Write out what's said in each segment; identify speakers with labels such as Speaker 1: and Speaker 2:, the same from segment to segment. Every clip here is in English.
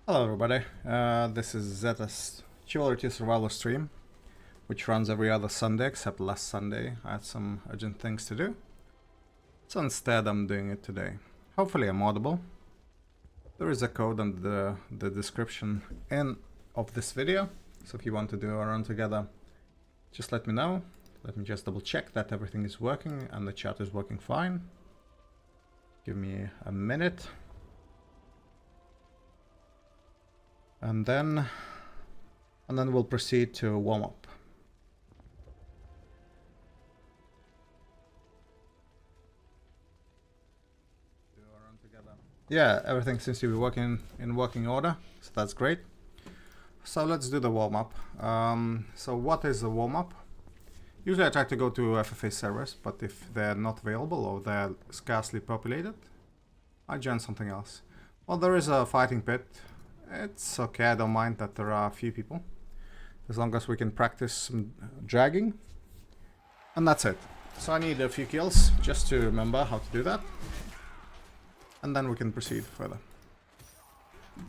Speaker 1: Hello everybody, this is Zeta's Chivalry survival stream, which runs every other Sunday except last Sunday. I had some urgent things to do, so instead I'm doing it today. Hopefully I'm audible. There is a code in the description of this video, so if you want to do a run together, just let me know. Let me just double check that everything is working and the chat is working fine. Give me a minute. And then we'll proceed to warm up. Yeah, everything seems to be working in working order, so that's great. So let's do the warm up. So what is the warm up? Usually I try to go to FFA servers, but if they're not available or they're scarcely populated, I join something else. Well, there is a fighting pit. It's okay, I don't mind that there are a few people, as long as we can practice some dragging. And that's it. So I need a few kills just to remember how to do that. And then we can proceed further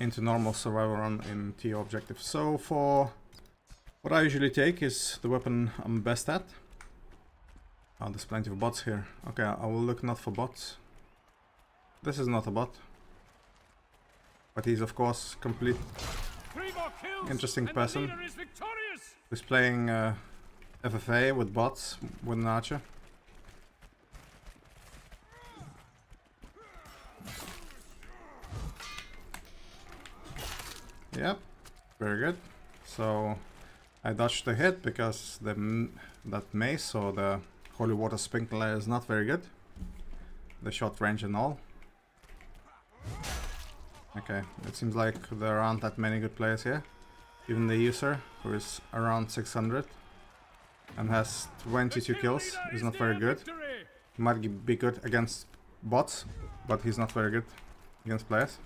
Speaker 1: into normal survival run in TO objective. So for what I usually take is the weapon I'm best at. Oh, there's plenty of bots here. Okay, I will look not for bots. This is not a bot. But he's of course complete interesting person who's playing FFA with bots with an archer. Yep, very good. So I dodged the hit because that mace or the holy water sprinkler is not very good. The short range and all. Okay, it seems like there aren't that many good players here. Even the user, who is around 600 and has 22 kills, is not very good. He might be good against bots, but he's not very good against players.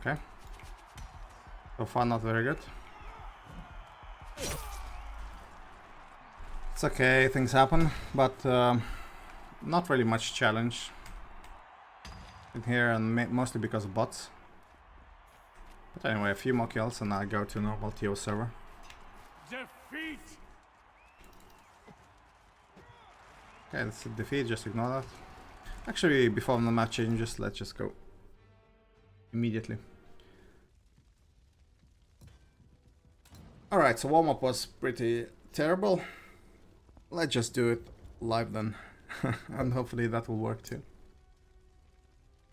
Speaker 1: Okay. So far not very good. It's okay, things happen, but not really much challenge in here, and mostly because of bots. But anyway, a few more kills and I go to normal TO server. Defeat! Okay, that's a defeat, just ignore that. Actually, before the map changes, let's just go immediately. Alright, so warm-up was pretty terrible. Let's just do it live then. And hopefully that will work too.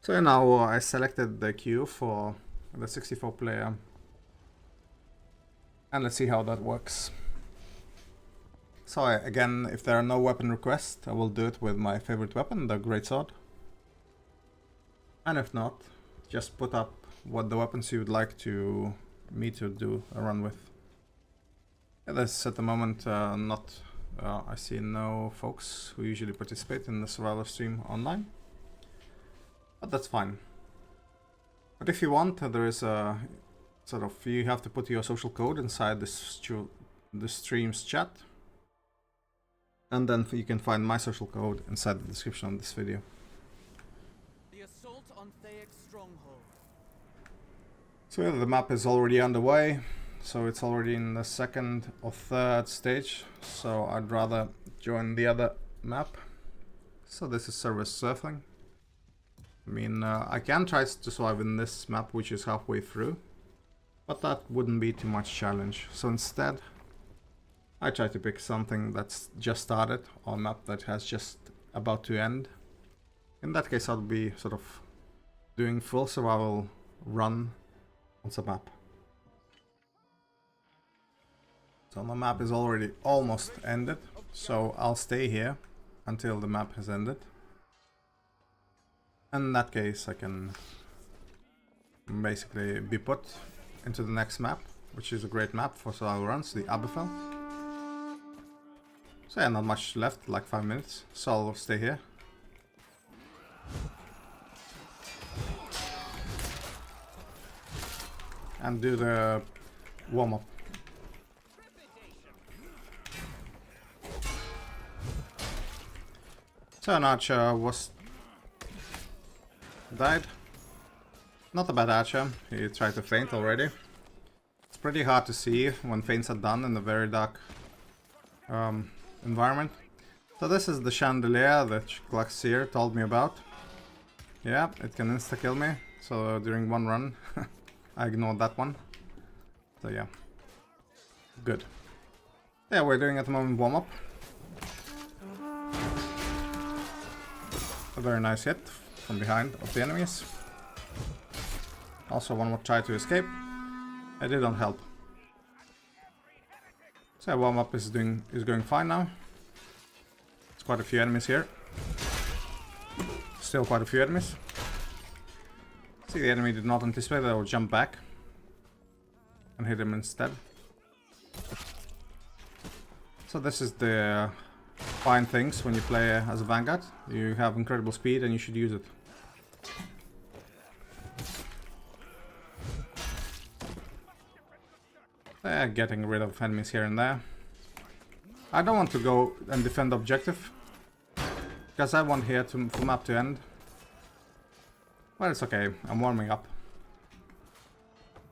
Speaker 1: So now I selected the queue for the 64 player. And let's see how that works. So again, if there are no weapon requests, I will do it with my favorite weapon, the greatsword. And if not, just put up what the weapons you would like me to do a run with. Yeah, there's at the moment I see no folks who usually participate in the survival stream online, but that's fine. But if you want, there is a sort of, you have to put your social code inside the stream's chat, and then you can find my social code inside the description of this video.
Speaker 2: The assault on Thayek's stronghold.
Speaker 1: So yeah, the map is already underway. So it's already in the second or third stage, so I'd rather join the other map. So this is service surfing. I mean, I can try to survive in this map, which is halfway through, but that wouldn't be too much challenge. So instead, I try to pick something that's just started, or a map that has just about to end. In that case, I'll be sort of doing full survival run on some map. So the map is already almost ended, so I'll stay here until the map has ended. In that case, I can basically be put into the next map, which is a great map for survival runs, the Aberfell. So yeah, not much left, like 5 minutes, so I'll stay here. and do the warm-up. So an archer was died. Not a bad archer. He tried to feint already. It's pretty hard to see when feints are done in a very dark environment. So this is the chandelier that Glacier told me about. Yeah, it can insta-kill me. So during one run, I ignored that one. So yeah, good. Yeah, we're doing at the moment warm-up. A very nice hit from behind of the enemies. Also one more try to escape. It didn't help. So warm-up is going fine now. There's quite a few enemies here. Still quite a few enemies. See, the enemy did not anticipate that I would jump back and hit him instead. So this is the fine things when you play as a Vanguard. You have incredible speed and you should use it. Getting rid of enemies here and there. I don't want to go and defend the objective, because I want here from map to end. Well, it's okay, I'm warming up.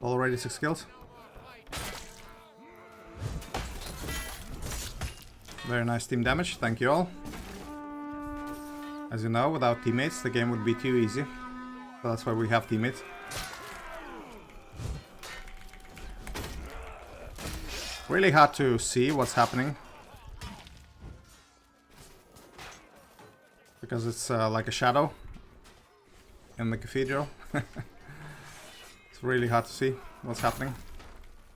Speaker 1: Already 6 kills. Very nice team damage, thank you all. As you know, without teammates the game would be too easy. So that's why we have teammates. Really hard to see what's happening, because it's like a shadow in the cathedral. It's really hard to see what's happening.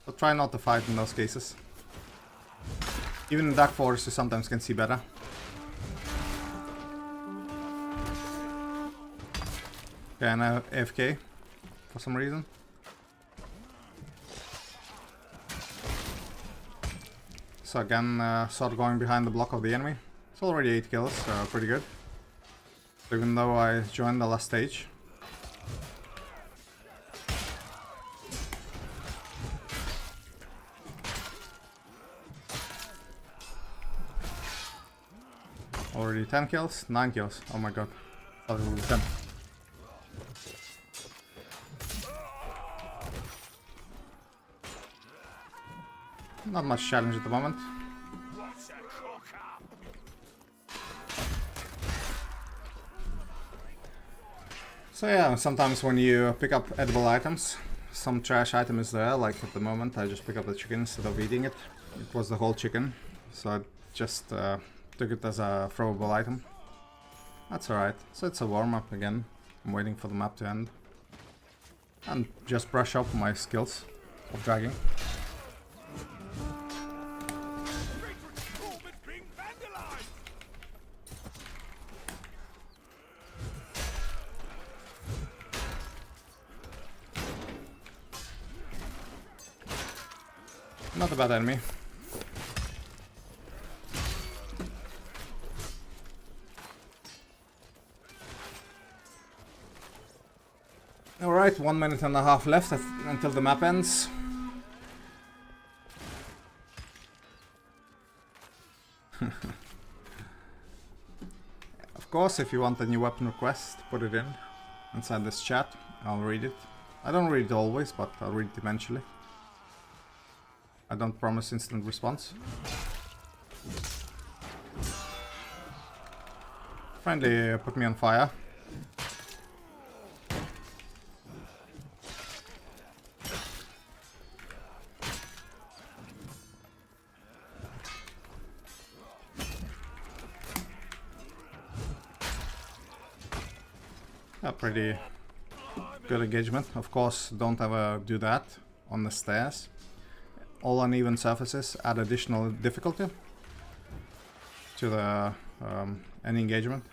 Speaker 1: So try not to fight in those cases. Even in Dark Forest you sometimes can see better. Okay, and I AFK for some reason. So again, sort of going behind the block of the enemy. It's already 8 kills, pretty good. Even though I joined the last stage. Already 10 kills, 9 kills. Oh my god. Thought it would be 10. Not much challenge at the moment. So yeah, sometimes when you pick up edible items, some trash item is there, like at the moment I just picked up the chicken instead of eating it. It was the whole chicken, so I just took it as a throwable item. That's alright, so it's a warm-up again. I'm waiting for the map to end. And just brush up my skills of dragging. Not a bad enemy. Alright, 1 minute and a half left until the map ends. Of course, if you want a new weapon request, put it in inside this chat. I'll read it. I don't read it always, but I'll read it eventually. I don't promise instant response. Friendly put me on fire. A pretty good engagement. Of course, don't ever do that on the stairs. All uneven surfaces add additional difficulty to the any engagement.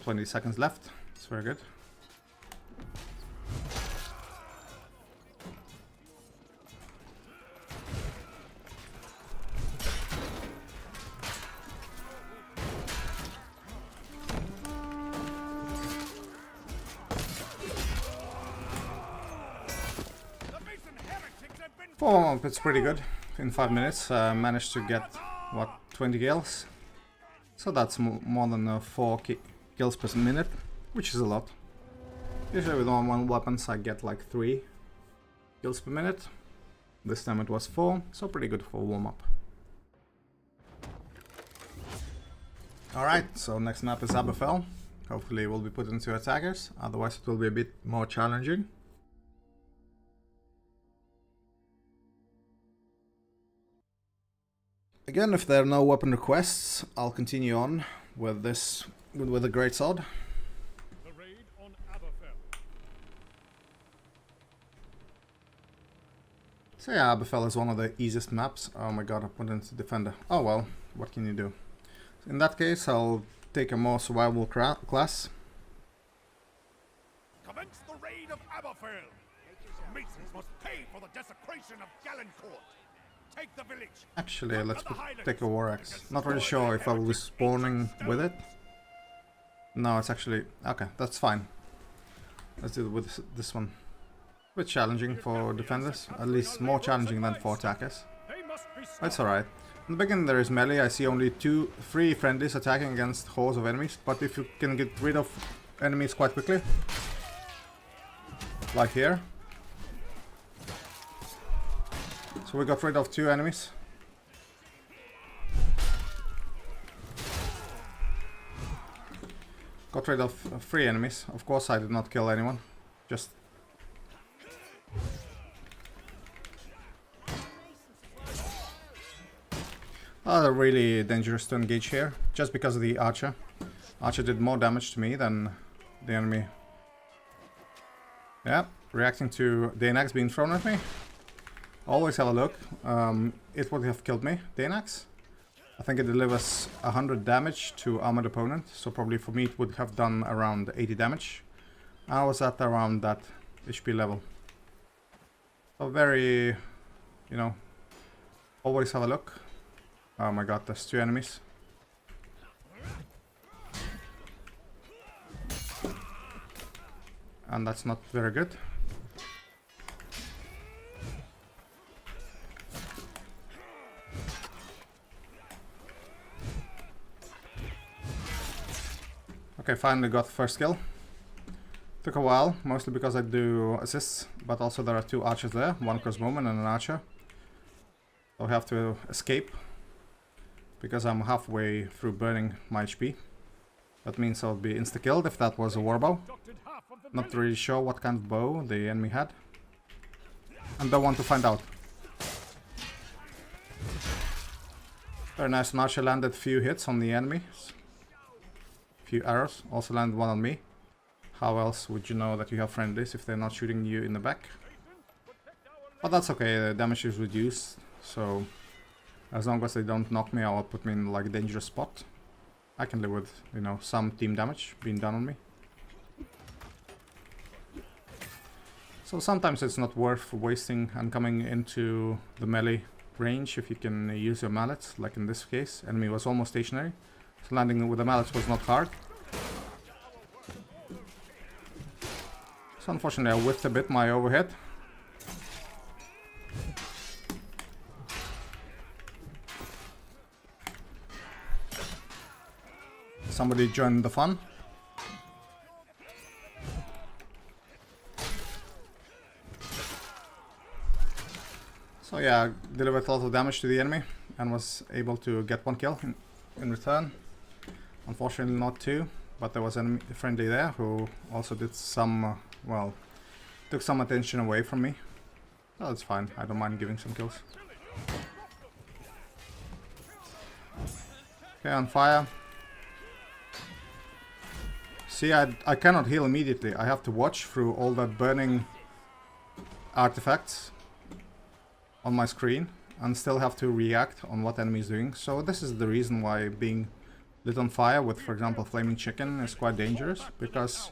Speaker 1: 20 seconds left. It's very good. Oh, it's pretty good. In 5 minutes, managed to get, what, 20 kills? So that's more than 4 kills per minute, which is a lot. Usually with one weapons I get like 3 kills per minute. This time it was 4, so pretty good for warm-up. Alright, so next map is Aberfell. Hopefully it will be put into attackers, otherwise it will be a bit more challenging. Again, if there are no weapon requests, I'll continue on with this, with the greatsword.
Speaker 3: The raid on Aberfell.
Speaker 1: So yeah, Aberfell is one of the easiest maps. Oh my god, I put into defender. Oh well, what can you do? In that case, I'll take a more survivable class.
Speaker 3: Commence the raid of Aberfell. Masons must pay for the desecration of Gallencourt. Take the village.
Speaker 1: Actually, let's take a war axe. Not really sure if I will be spawning with it. No, it's actually... okay, that's fine. Let's do it with this one. A bit challenging for defenders. At least more challenging than for attackers. That's alright. In the beginning there is melee. I see only 3 friendlies attacking against hordes of enemies. But if you can get rid of enemies quite quickly, like here. So we got rid of 2 enemies. Got rid of 3 enemies. Of course I did not kill anyone. Just... really dangerous to engage here. Just because of the archer. Archer did more damage to me than the enemy. Yeah, reacting to Danax being thrown at me. Always have a look. It would have killed me, Danax. I think it delivers 100 damage to armored opponent, so probably for me it would have done around 80 damage. I was at around that HP level. So very, you know, always have a look. Oh my god, there's 2 enemies. And that's not very good. Okay, finally got the first kill. Took a while, mostly because I do assists, but also there are 2 archers there, 1 crossbowman and an archer. So I have to escape, because I'm halfway through burning my HP. That means I'll be insta-killed if that was a warbow. Not really sure what kind of bow the enemy had. And don't want to find out. Very nice, an archer landed a few hits on the enemy. Few arrows, also landed 1 on me. How else would you know that you have friendlies if they're not shooting you in the back? But that's okay, the damage is reduced, so as long as they don't knock me or put me in like a dangerous spot, I can live with, you know, some team damage being done on me. So sometimes it's not worth wasting and coming into the melee range if you can use your mallets, like in this case. Enemy was almost stationary. So landing with the mallets was not hard. So unfortunately I whiffed a bit my overhead. Somebody joined the fun. So yeah, I delivered a lot of damage to the enemy and was able to get 1 kill in return. Unfortunately not 2, but there was a friendly there who also did some, well, took some attention away from me. Oh, that's fine, I don't mind giving some kills. Okay, on fire. See, I cannot heal immediately, I have to watch through all that burning artifacts on my screen and still have to react on what enemy is doing. So this is the reason why being lit on fire with, for example, flaming chicken is quite dangerous, because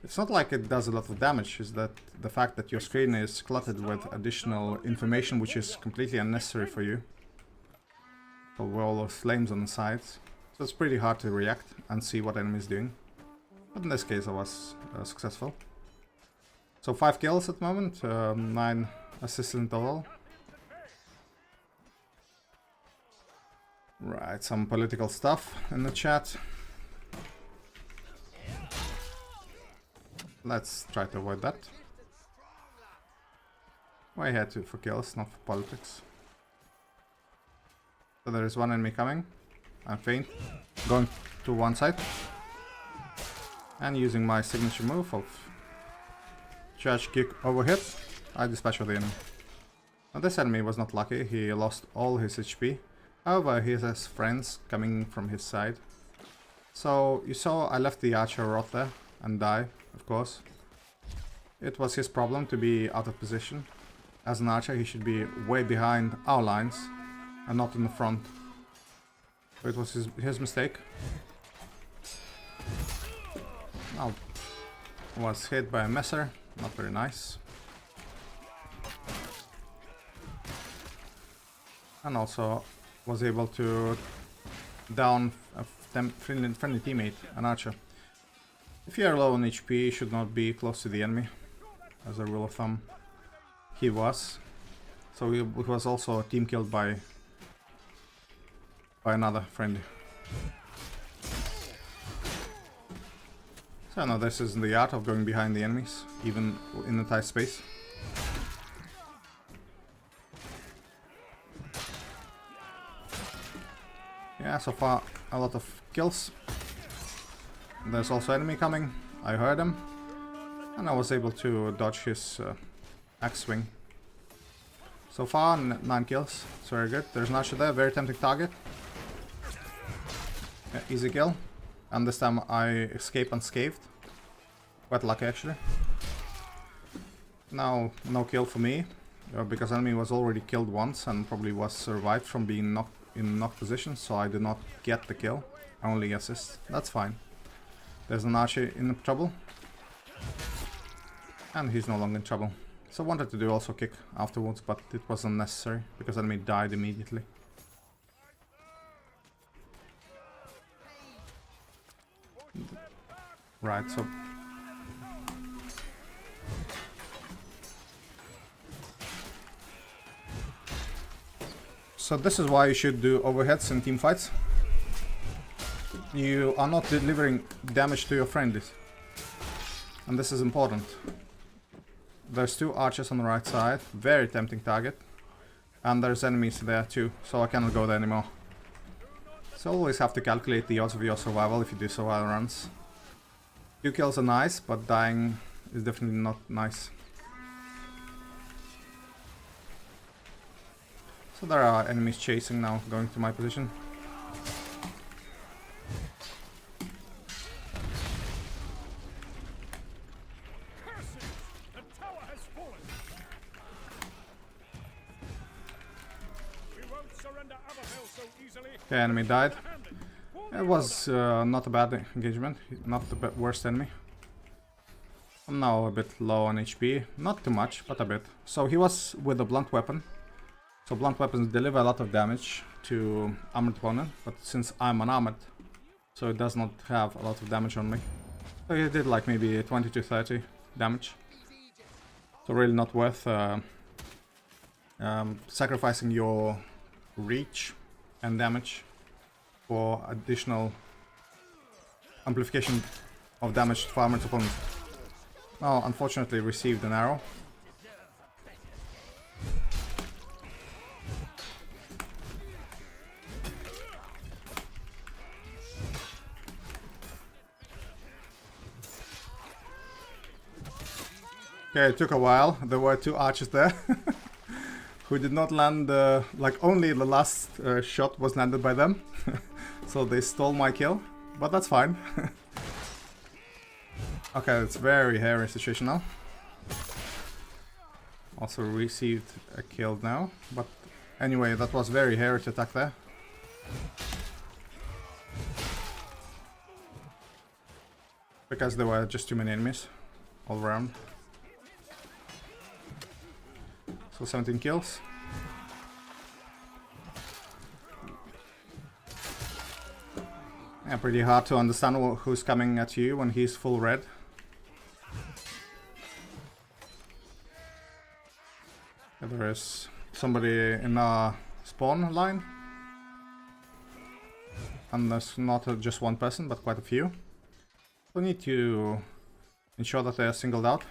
Speaker 1: it's not like it does a lot of damage, it's that the fact that your screen is cluttered with additional information which is completely unnecessary for you. So with all those flames on the sides. So it's pretty hard to react and see what enemy is doing. But in this case I was successful. So 5 kills at the moment, 9 assists in total. Right, some political stuff in the chat. Let's try to avoid that. We're here for kills, not for politics. So there is one enemy coming. I'm faint. Going to one side. And using my signature move of charge kick overhead, I dispatch of the enemy. Now this enemy was not lucky, he lost all his HP. However, he has friends coming from his side. So you saw I left the archer rot there and die, of course. It was his problem to be out of position. As an archer he should be way behind our lines and not in the front. So it was his mistake. Now was hit by a messer, not very nice. And also was able to down a friendly teammate, an archer. If you are low on HP, you should not be close to the enemy, as a rule of thumb. He was. So he was also team killed by another friend. So now this is the art of going behind the enemies, even in a tight space. Yeah, so far a lot of kills. There's also enemy coming. I heard him. And I was able to dodge his axe swing. So far 9 kills. It's very good. There's an archer there, very tempting target. Yeah, easy kill. And this time I escape unscathed. Quite lucky actually. Now no kill for me. Because enemy was already killed once and probably was survived from being knocked in knock position, so I did not get the kill. I only assist. That's fine. There's an archer in trouble. And he's no longer in trouble. So I wanted to do also kick afterwards, but it was unnecessary because enemy died immediately. Right, so this is why you should do overheads in team fights. You are not delivering damage to your friendlies. And this is important. There's 2 archers on the right side, very tempting target. And there's enemies there too, so I cannot go there anymore. So always have to calculate the odds of your survival if you do survival runs. 2 kills are nice, but dying is definitely not nice. So there are enemies chasing now, going to my position. Okay, enemy died. It was not a bad engagement, not the worst enemy. I'm now a bit low on HP, not too much, but a bit. So he was with a blunt weapon. So blunt weapons deliver a lot of damage to armored opponent, but since I'm unarmored, so it does not have a lot of damage on me. So he did like maybe 20 to 30 damage. So really not worth sacrificing your reach and damage for additional amplification of damage to armored opponent. Now unfortunately received an arrow. Okay, it took a while. There were 2 archers there who did not land, like only the last shot was landed by them. So they stole my kill, but that's fine. Okay, it's very hairy situation now. Also received a kill now, but anyway, that was very hairy to attack there. because there were just too many enemies all around. So 17 kills. Yeah, pretty hard to understand who's coming at you when he's full red. Yeah, there is somebody in our spawn line. And there's not just one person, but quite a few. We need to ensure that they are singled out.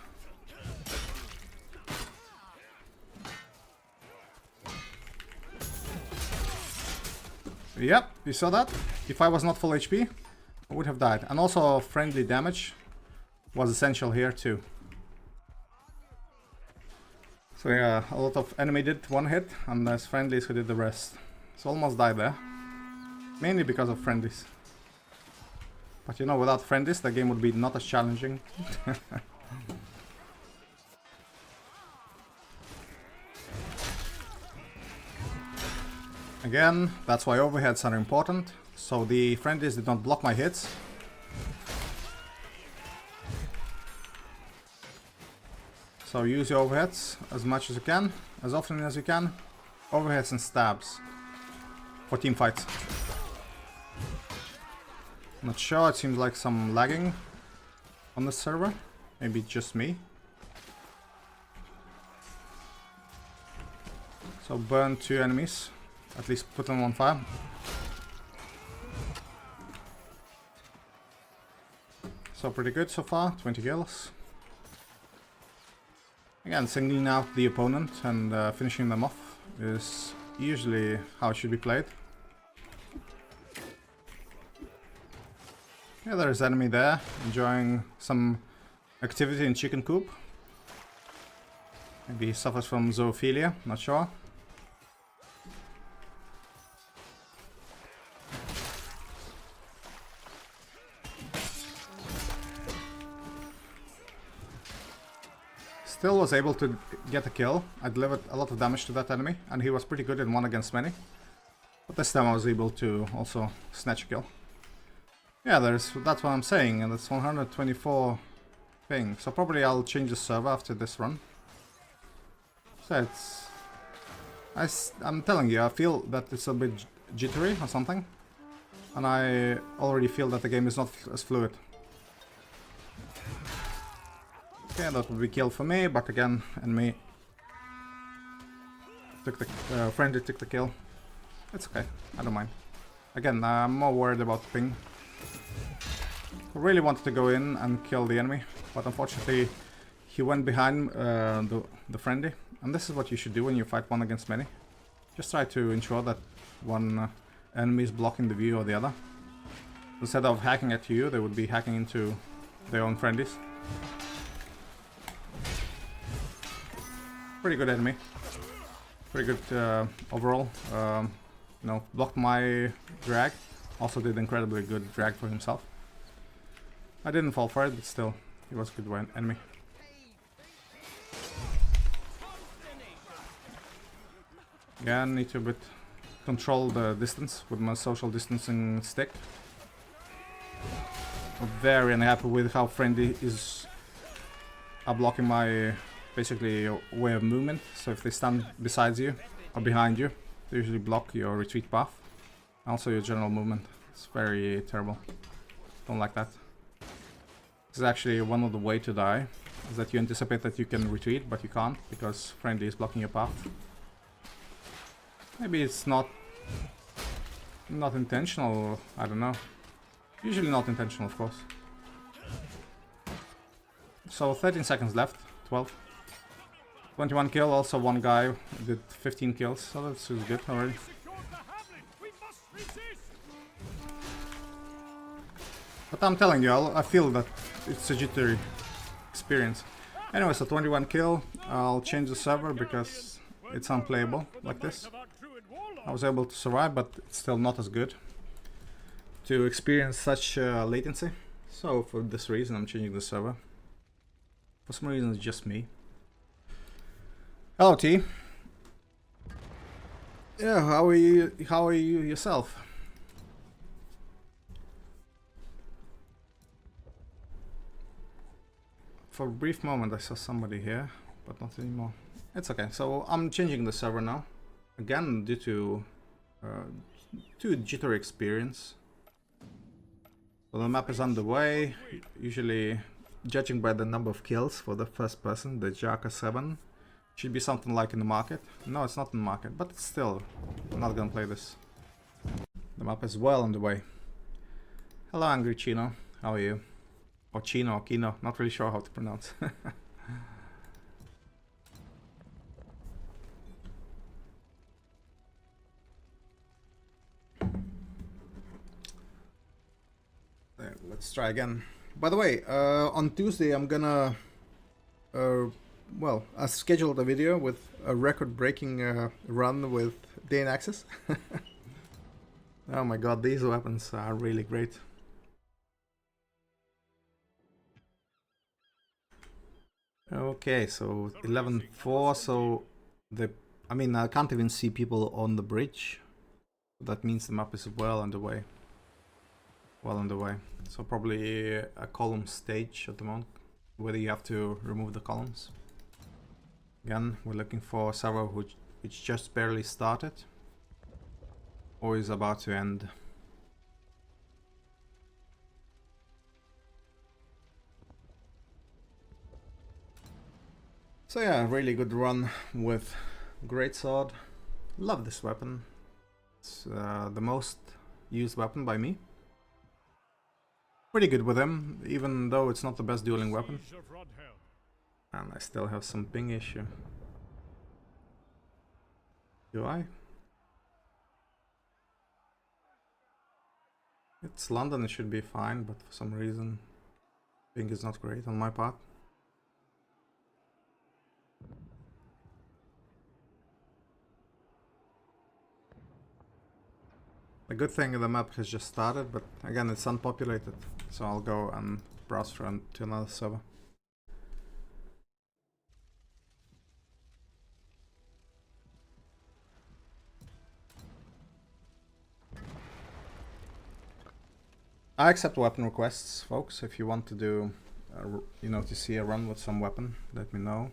Speaker 1: Yep, you saw that? If I was not full HP, I would have died. And also friendly damage was essential here too. So yeah, a lot of enemy did one hit, and there's friendlies who did the rest. So almost died there. Mainly because of friendlies. But you know, without friendlies, the game would be not as challenging. Again, that's why overheads are important. So the friendlies did not block my hits. So use your overheads as much as you can, as often as you can. Overheads and stabs for team fights. Not sure, it seems like some lagging on the server. Maybe just me. So burn 2 enemies. At least put them on fire. So pretty good so far, 20 kills. Again, singling out the opponent and finishing them off is usually how it should be played. Yeah, there's enemy there, enjoying some activity in chicken coop. Maybe he suffers from zoophilia, not sure. Still was able to get a kill. I delivered a lot of damage to that enemy, and he was pretty good in 1 against many. But this time I was able to also snatch a kill. Yeah, that's what I'm saying, and it's 124 ping. So probably I'll change the server after this run. So I'm telling you, I feel that it's a bit jittery or something. And I already feel that the game is not as fluid. Okay, that would be kill for me, but again, enemy took the friendly took the kill. It's okay, I don't mind. Again, I'm more worried about the ping. I really wanted to go in and kill the enemy, but unfortunately he went behind the friendly. And this is what you should do when you fight 1 against many. Just try to ensure that one enemy is blocking the view of the other. Instead of hacking at you, they would be hacking into their own friendlies. Pretty good enemy. Pretty good overall. You know, blocked my drag. Also did incredibly good drag for himself. I didn't fall for it, but still, he was a good enemy. Yeah, I need to control the distance with my social distancing stick. I'm very unhappy with how friendly are blocking my basically way of movement. So if they stand beside you or behind you, they usually block your retreat path. Also your general movement. It's very terrible. Don't like that. This is actually one of the way to die. Is that you anticipate that you can retreat, but you can't because friendly is blocking your path. Maybe it's not intentional, I don't know. Usually not intentional, of course. So 13 seconds left, 12. 21 kill, also one guy did 15 kills, so that's good already. But I'm telling you, I feel that it's a jittery experience. Anyway, so 21 kill, I'll change the server because it's unplayable like this. I was able to survive, but it's still not as good to experience such latency. So for this reason I'm changing the server. For some reason it's just me. Hello T. Yeah, how are you yourself? for a brief moment I saw somebody here, but not anymore. It's okay. So I'm changing the server now. Again, due to jittery experience. So the map is underway. Usually, judging by the number of kills for the first person, the Jaka 7 should be something like in the market. No, it's not in the market, but still, I'm not gonna play this. The map is well underway. Hello, Angry Chino. How are you? Or Chino, or Kino. Not really sure how to pronounce. Let's try again. By the way, on Tuesday I'm gonna, well, I scheduled a video with a record-breaking run with Dane Axis. Oh my god, these weapons are really great. Okay, so 11-4, so I mean, I can't even see people on the bridge. That means the map is well underway. Well underway. So probably a column stage at the moment, whether you have to remove the columns. Again, we're looking for a server which just barely started or is about to end. So yeah, really good run with Greatsword. Love this weapon. It's the most used weapon by me. Pretty good with him, even though it's not the best dueling weapon. And I still have some ping issue. Do I? It's London, it should be fine, but for some reason ping is not great on my part. The good thing the map has just started, but again it's unpopulated, so I'll go and browse to another server. I accept weapon requests, folks. If you want to do, you know, to see a run with some weapon, let me know.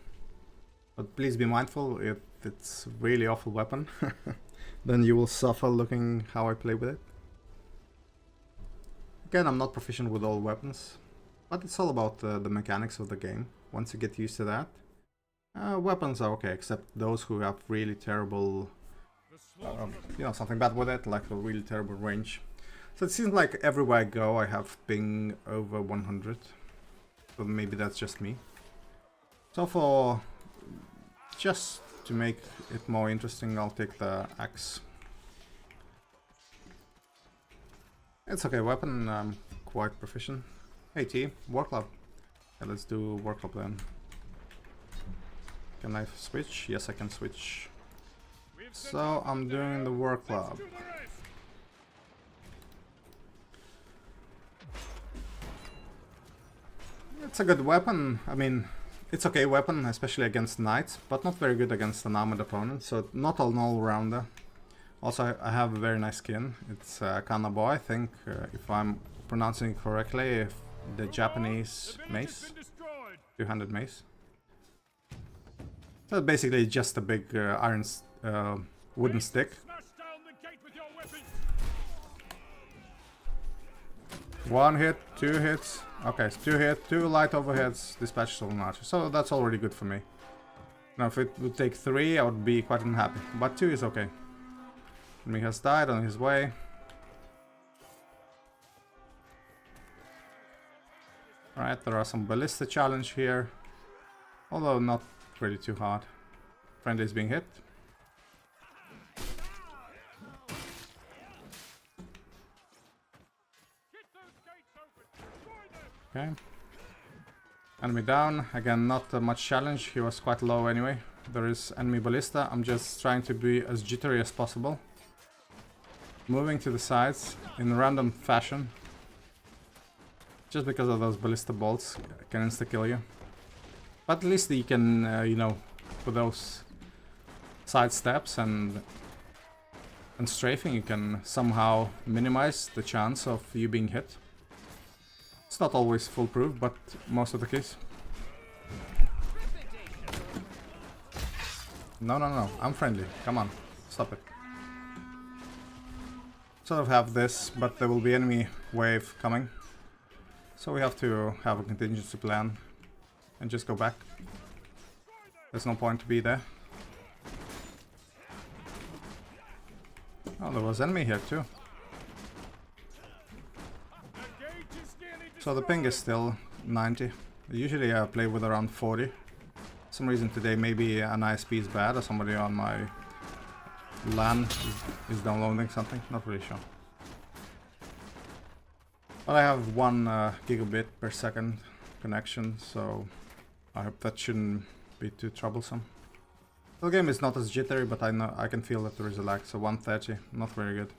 Speaker 1: But please be mindful, if it's really awful weapon, then you will suffer looking how I play with it. Again, I'm not proficient with all weapons, but it's all about the mechanics of the game. Once you get used to that, weapons are okay, except those who have really terrible, you know, something bad with it, like a really terrible range. So it seems like everywhere I go I have ping over 100, so maybe that's just me. So for just to make it more interesting, I'll take the axe. It's okay weapon, I'm quite proficient. Hey T, War Club. Yeah, let's do War Club then. Can I switch? Yes, I can switch. So I'm doing the War Club. It's a good weapon. I mean, it's okay weapon, especially against knights, but not very good against an armored opponent, so not an all-rounder. Also, I have a very nice skin. It's Kanabo, I think, if I'm pronouncing it correctly, the Japanese mace, two-handed mace. So basically just a big iron wooden stick. One hit, two hits. Okay, so 2 hits, 2 light overheads, dispatch stolen archer. So that's already good for me. Now if it would take 3, I would be quite unhappy. But 2 is okay. Enemy has died on his way. Alright, there are some ballista challenge here. Although not really too hard. Friendly is being hit. Okay. Enemy down. Again, not much challenge. He was quite low anyway. There is enemy ballista. I'm just trying to be as jittery as possible. Moving to the sides in random fashion. Just because of those ballista bolts can insta-kill you. But at least you can, you know, for those side steps and strafing, you can somehow minimize the chance of you being hit. It's not always foolproof, but most of the case. No, no, no. I'm friendly. Come on. Stop it. Sort of have this, but there will be enemy wave coming. So we have to have a contingency plan and just go back. There's no point to be there. Oh, there was enemy here too. So the ping is still 90. Usually I play with around 40. For some reason today maybe an ISP is bad or somebody on my LAN is downloading something. Not really sure. But I have 1 gigabit per second connection, so I hope that shouldn't be too troublesome. The game is not as jittery, but I know I can feel that there is a lag, so 130, not very good.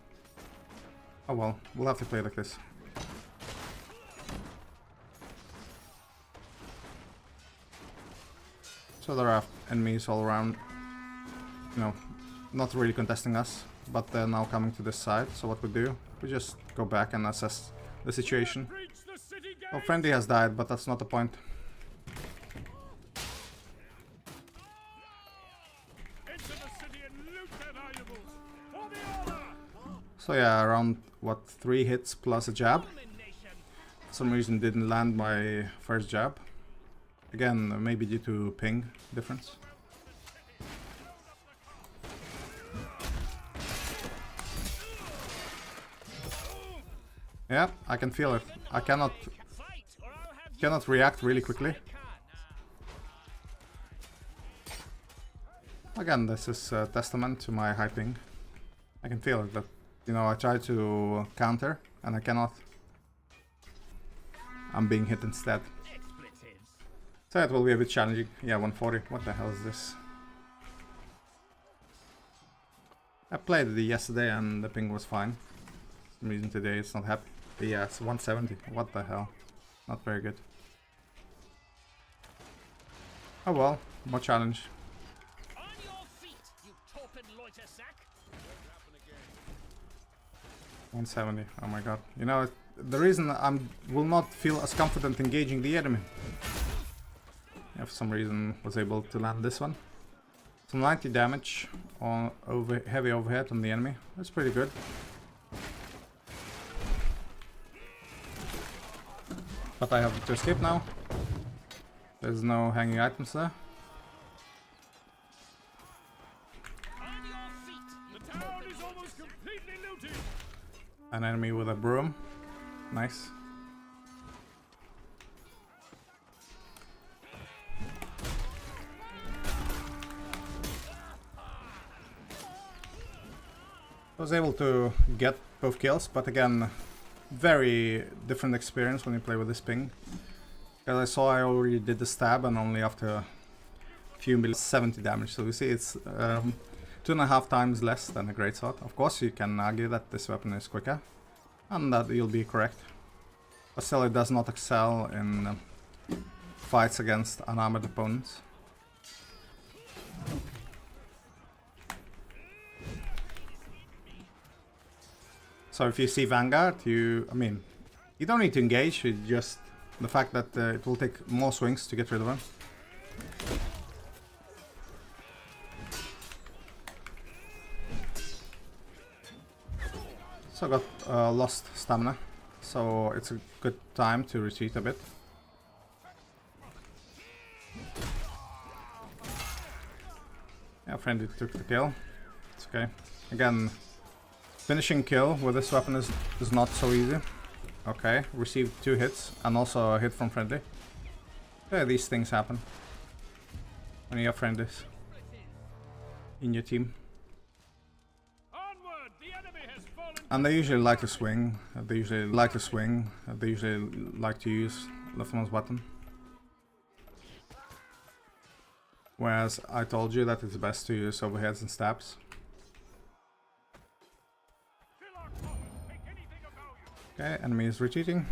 Speaker 1: Oh well, we'll have to play like this. So there are enemies all around, you know, not really contesting us, but they're now coming to this side. So what we do, we just go back and assess the situation. Oh, friendly has died, but that's not the point. So yeah, around what, 3 hits plus a jab. For some reason didn't land my first jab. Again, maybe due to ping difference. Yeah, I can feel it. I cannot react really quickly. Again, this is a testament to my high ping. I can feel it, but you know, I try to counter and I cannot. I'm being hit instead. So it will be a bit challenging. Yeah, 140. What the hell is this? I played it yesterday and the ping was fine. For some reason today it's not happy. But yeah, it's 170. What the hell? Not very good. Oh well, more challenge.
Speaker 4: On your feet, you torpid loiter sack.
Speaker 1: 170. Oh my god. You know, the reason I will not feel as confident engaging the enemy. Yeah, for some reason was able to land this one. Some 90 damage on heavy overhead on the enemy. That's pretty good. But I have to escape now. There's no hanging items there.
Speaker 4: On your feet,
Speaker 3: The town is almost completely looted.
Speaker 1: An enemy with a broom. Nice. I was able to get both kills, but again, very different experience when you play with this ping. As I saw, I already did the stab and only after a few minutes 70 damage. So you see it's 2.5 times less than a greatsword. Of course you can argue that this weapon is quicker, and that you'll be correct. But still it does not excel in fights against unarmored opponents. So if you see Vanguard, you don't need to engage, it's just the fact that it will take more swings to get rid of him. So I got lost stamina, so it's a good time to retreat a bit. Yeah, friendly took the kill. It's okay. Again, finishing kill with this weapon is not so easy. Okay, received 2 hits and also a hit from friendly. Yeah, these things happen when you have friendlies in your team.
Speaker 3: Onward, the enemy has fallen.
Speaker 1: And they usually like to swing. They usually like to use leftmost button. Whereas I told you that it's best to use overheads and stabs. Okay, enemy is retreating.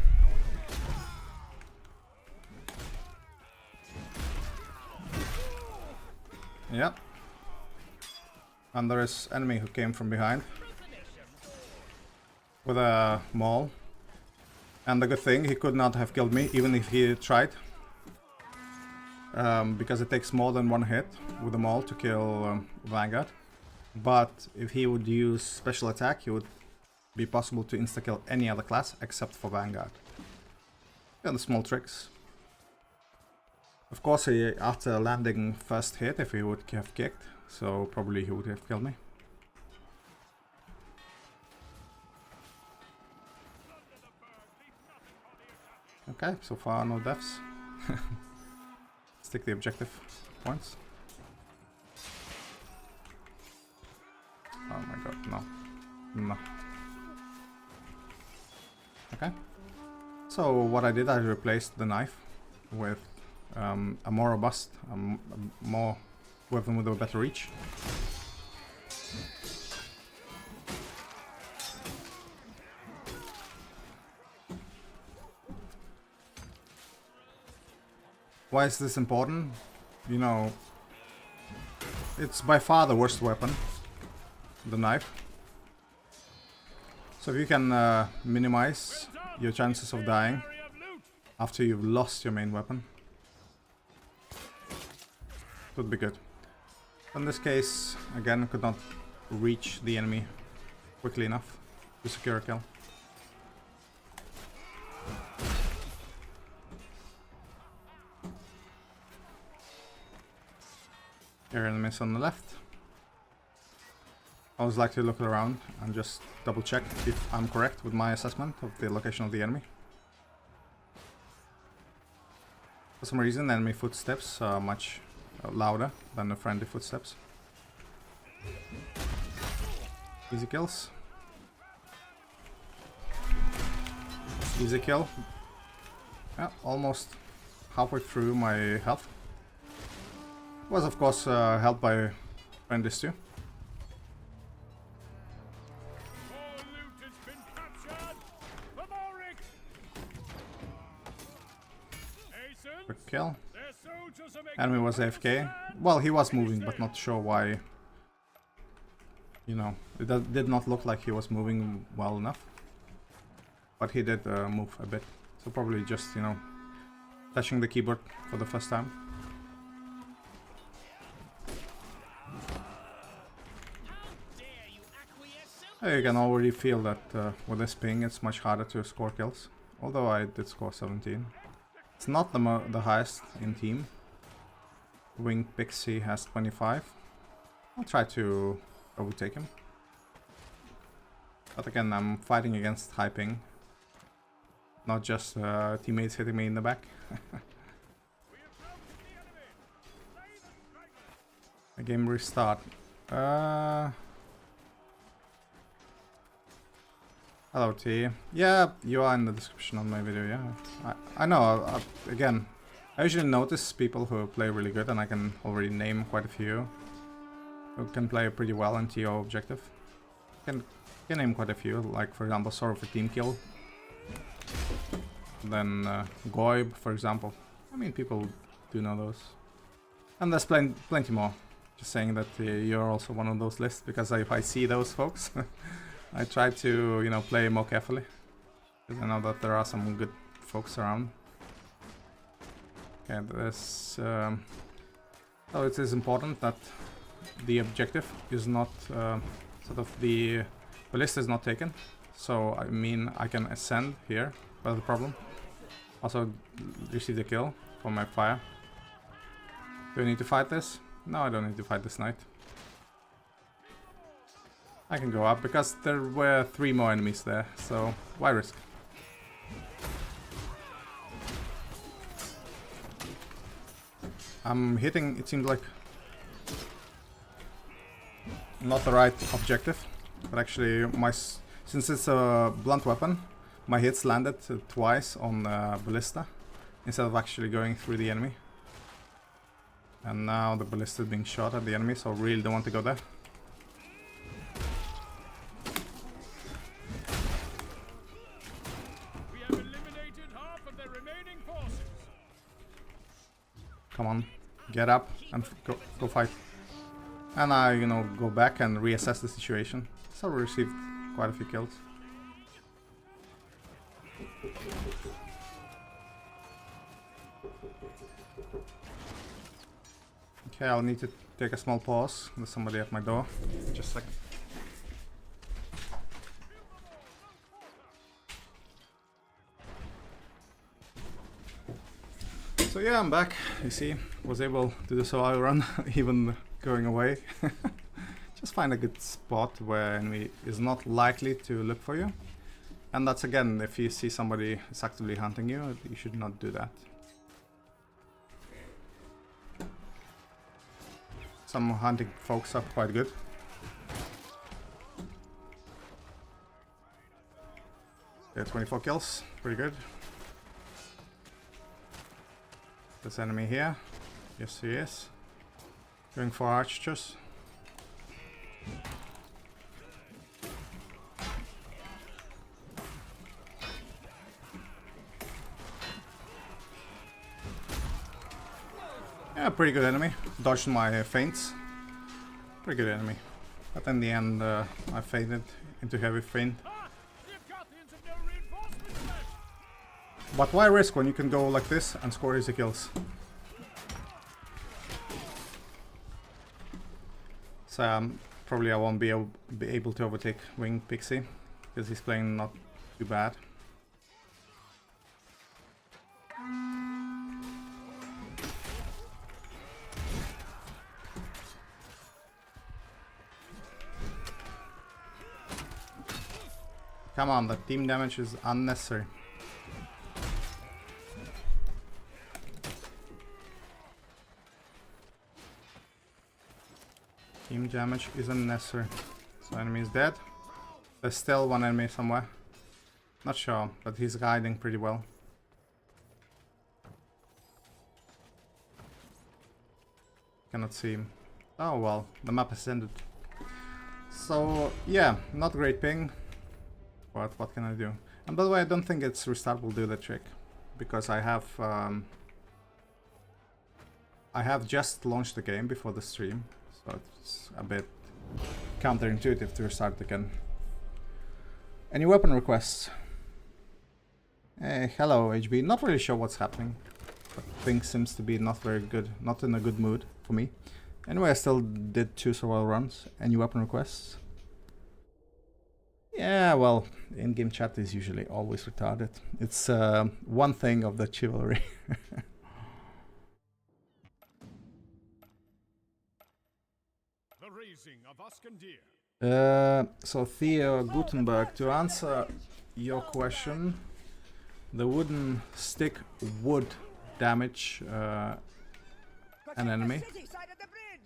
Speaker 1: Yep. And there is enemy who came from behind with a maul. And the good thing, he could not have killed me even if he tried. because it takes more than one hit with them all to kill Vanguard. But if he would use special attack, it would be possible to insta-kill any other class except for Vanguard. Yeah, the small tricks. Of course, after landing first hit, if he would have kicked, so probably he would have killed me. Okay, so far no deaths. Let's take the objective points. Oh my god, no. No. Okay. So what I did, I replaced the knife with a more robust, more weapon with a better reach. Why is this important? You know, it's by far the worst weapon, the knife. So if you can minimize your chances of dying after you've lost your main weapon, it would be good. In this case, again, I could not reach the enemy quickly enough to secure a kill. Here enemies on the left. I always like to look around and just double check if I'm correct with my assessment of the location of the enemy. For some reason, enemy footsteps are much louder than the friendly footsteps. Easy kills. Easy kill. Yeah, almost halfway through my health. Was of course helped by friendlies too. Quick kill. Enemy was AFK. Well, he was moving, but not sure why. You know, it did not look like he was moving well enough. But he did move a bit. So probably just, you know, touching the keyboard for the first time. You can already feel that with this ping it's much harder to score kills. Although I did score 17. It's not the highest in team. Winged Pixie has 25. I'll try to overtake him. But again, I'm fighting against high ping. Not just teammates hitting me in the back. A game restart. Hello T. Yeah, you are in the description of my video, yeah. I know, again, I usually notice people who play really good, and I can already name quite a few who can play pretty well in TO objective. Can name quite a few, like for example Sorrow for Team Kill. Then Goib, for example. I mean, people do know those. And there's plenty more. Just saying that you're also one of those lists, because if I see those folks, I try to, you know, play more carefully, because I know that there are some good folks around. Okay, this. So it is important that the objective is not sort of the list is not taken. So I mean, I can ascend here without the problem. Also receive the kill for my fire. Do I need to fight this? No, I don't need to fight this knight. I can go up because there were 3 more enemies there, so why risk? I'm hitting, it seems like, not the right objective, but actually since it's a blunt weapon, my hits landed twice on ballista instead of actually going through the enemy. And now the ballista is being shot at the enemy, so I really don't want to go there. Come on, get up and go fight. And I, you know, go back and reassess the situation. So we received quite a few kills. Okay, I'll need to take a small pause. There's somebody at my door. Just a second. So yeah, I'm back. You see, was able to do a survival run, even going away. Just find a good spot where enemy is not likely to look for you. And that's again, if you see somebody is actively hunting you, you should not do that. Some hunting folks are quite good. Yeah, 24 kills, pretty good. This enemy here, yes he is. Going for archers. Yeah, pretty good enemy. Dodged my feints. Pretty good enemy. But in the end, I faded into heavy feint. But why risk when you can go like this and score easy kills? So probably I won't be able to overtake Wing Pixie because he's playing not too bad. Come on, the team damage is unnecessary. Team damage is unnecessary. So enemy is dead. There's still one enemy somewhere. Not sure, but he's hiding pretty well. Cannot see him. Oh well, the map has ended. So yeah, not great ping. But what can I do? And by the way, I don't think its restart will do the trick, because I have just launched the game before the stream, so it's a bit counterintuitive to restart again. Any weapon requests? Hey, hello HB. Not really sure what's happening, but things seems to be not very good, not in a good mood for me. Anyway, I still did 2 survival runs. Any weapon requests? Yeah, well, in-game chat is usually always retarded. It's one thing of the Chivalry.
Speaker 3: The raising of Askendir.
Speaker 1: So Theo Gutenberg, to answer your question, the wooden stick would damage an enemy.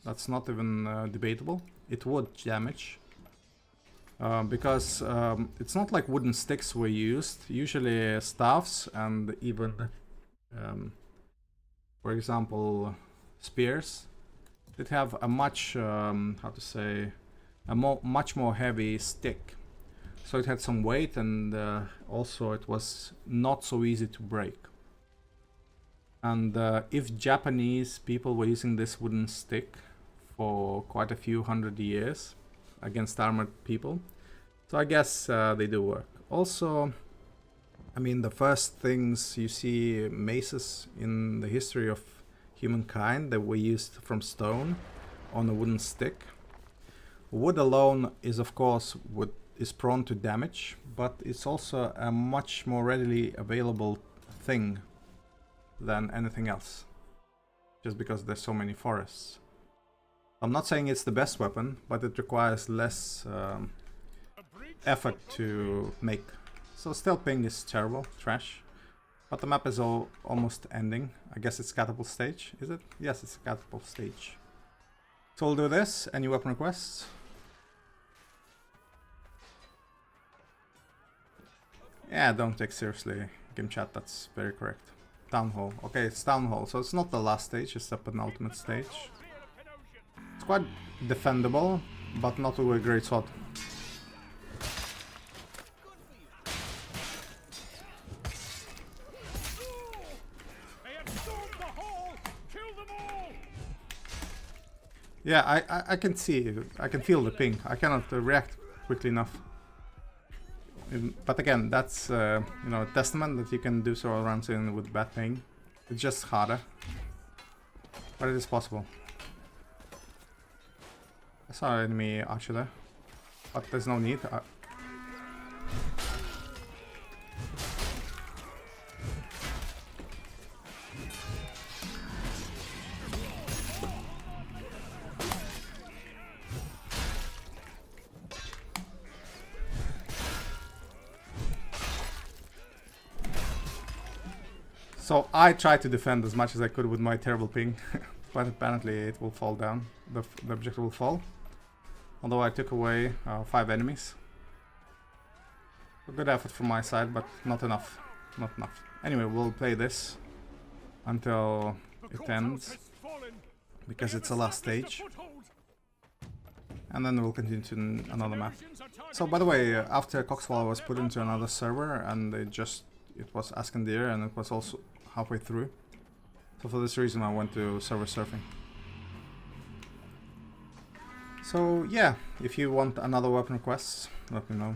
Speaker 1: That's not even debatable. It would damage. Because it's not like wooden sticks were used. Usually staffs and even, for example, spears. It have a much, how to say, a much more heavy stick. So it had some weight, and also it was not so easy to break. And if Japanese people were using this wooden stick for quite a few hundred years against armored people, so I guess they do work. Also, I mean, the first things you see maces in the history of humankind that were used from stone on a wooden stick. Wood alone is, of course, is prone to damage, but it's also a much more readily available thing than anything else, just because there's so many forests. I'm not saying it's the best weapon, but it requires less effort to make. So still ping is terrible, trash. But the map is almost ending. I guess it's catapult stage, is it? Yes, it's a catapult stage. So we'll do this. Any weapon requests? Yeah, don't take seriously game chat, that's very correct. Town Hall. Okay, it's Town Hall, so it's not the last stage, it's the penultimate stage. It's quite defendable, but not with a great sword. Yeah, I can see, I can feel the ping. I cannot react quickly enough. But again, that's you know, a testament that you can do several runs in with bad ping. It's just harder. But it is possible. I saw an enemy archer there. But there's no need. So I tried to defend as much as I could with my terrible ping, but apparently it will fall down. The objective will fall. Although I took away 5 enemies. A good effort from my side, but not enough. Not enough. Anyway, we'll play this until it ends, because it's the last stage. And then we'll continue to another map. So by the way, after Coxwell I was put into another server, and it was Askendir, and it was also halfway through. So for this reason I went to server surfing. So yeah, if you want another weapon request, let me know.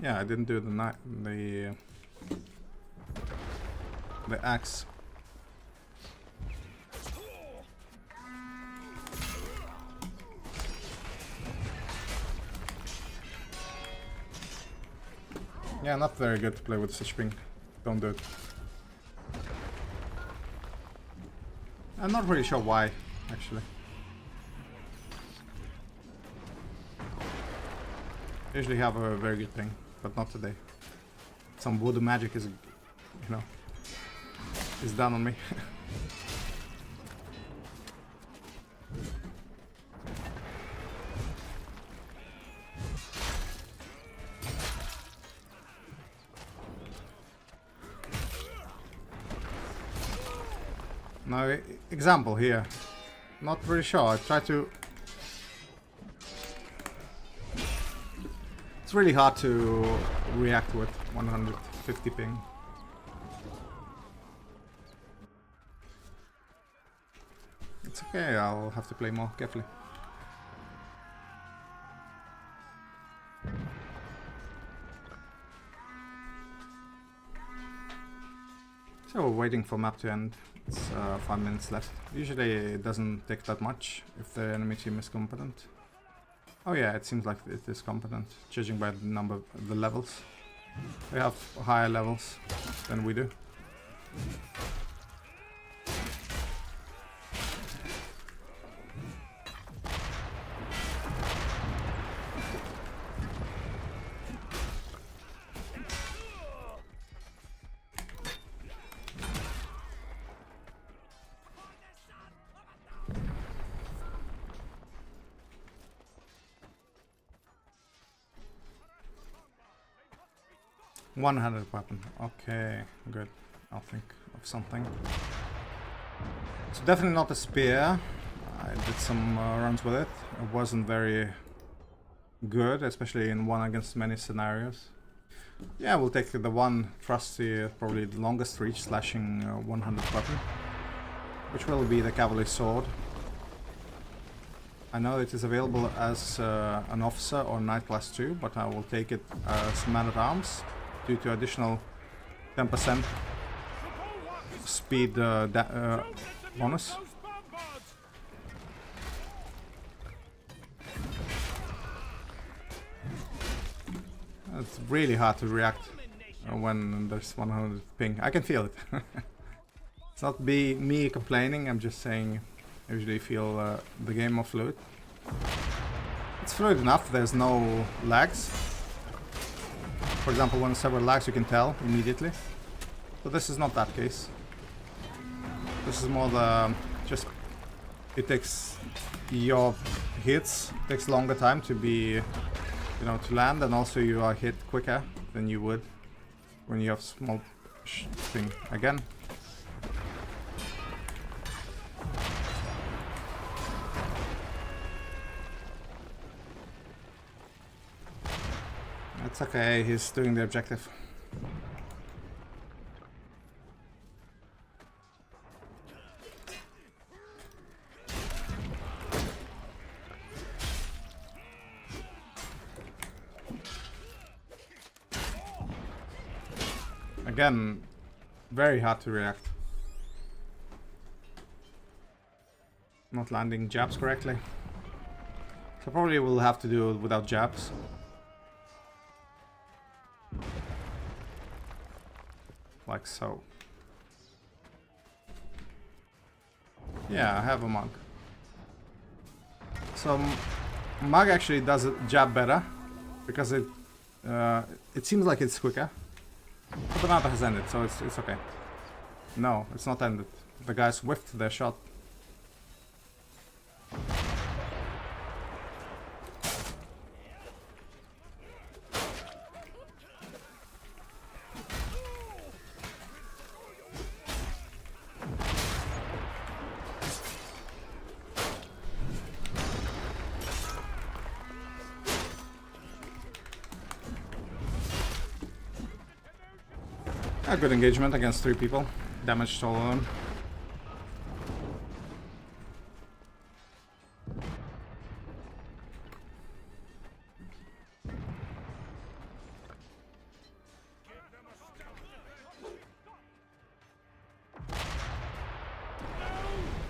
Speaker 1: Yeah, I didn't do the axe. Yeah, not very good to play with such ping. Don't do it. I'm not really sure why, actually. Usually have a very good ping, but not today. Some voodoo magic is, you know, is done on me. Now, example here. Not really sure. I try to. It's really hard to react with 150 ping. It's okay. I'll have to play more carefully. So we're waiting for map to end. It's 5 minutes left. Usually it doesn't take that much if the enemy team is competent. Oh yeah, it seems like it is competent, judging by the number of the levels. They have higher levels than we do. One-handed weapon. Okay, good. I'll think of something. It's definitely not a spear. I did some runs with it. It wasn't very good, especially in one against many scenarios. Yeah, we'll take the one trusty, probably the longest reach slashing one-handed weapon, which will be the cavalry sword. I know it is available as an officer or knight class 2, but I will take it as man-at-arms due to additional 10% speed bonus. It's really hard to react when there's 100 ping. I can feel it. It's not me complaining, I'm just saying I usually feel the game more fluid. It's fluid enough, there's no lags. For example, when several lags you can tell immediately. But this is not that case. This is more the just it takes your hits takes longer time to be, you know, to land, and also you are hit quicker than you would when you have small thing again. It's okay, he's doing the objective. Again, very hard to react. Not landing jabs correctly. So probably we'll have to do it without jabs. Like so. Yeah, I have a monk. So Mug actually does a jab better because it seems like it's quicker. But the map has ended, so it's okay. No, it's not ended. The guys whiffed their shot. A good engagement against 3 people. Damaged all of them.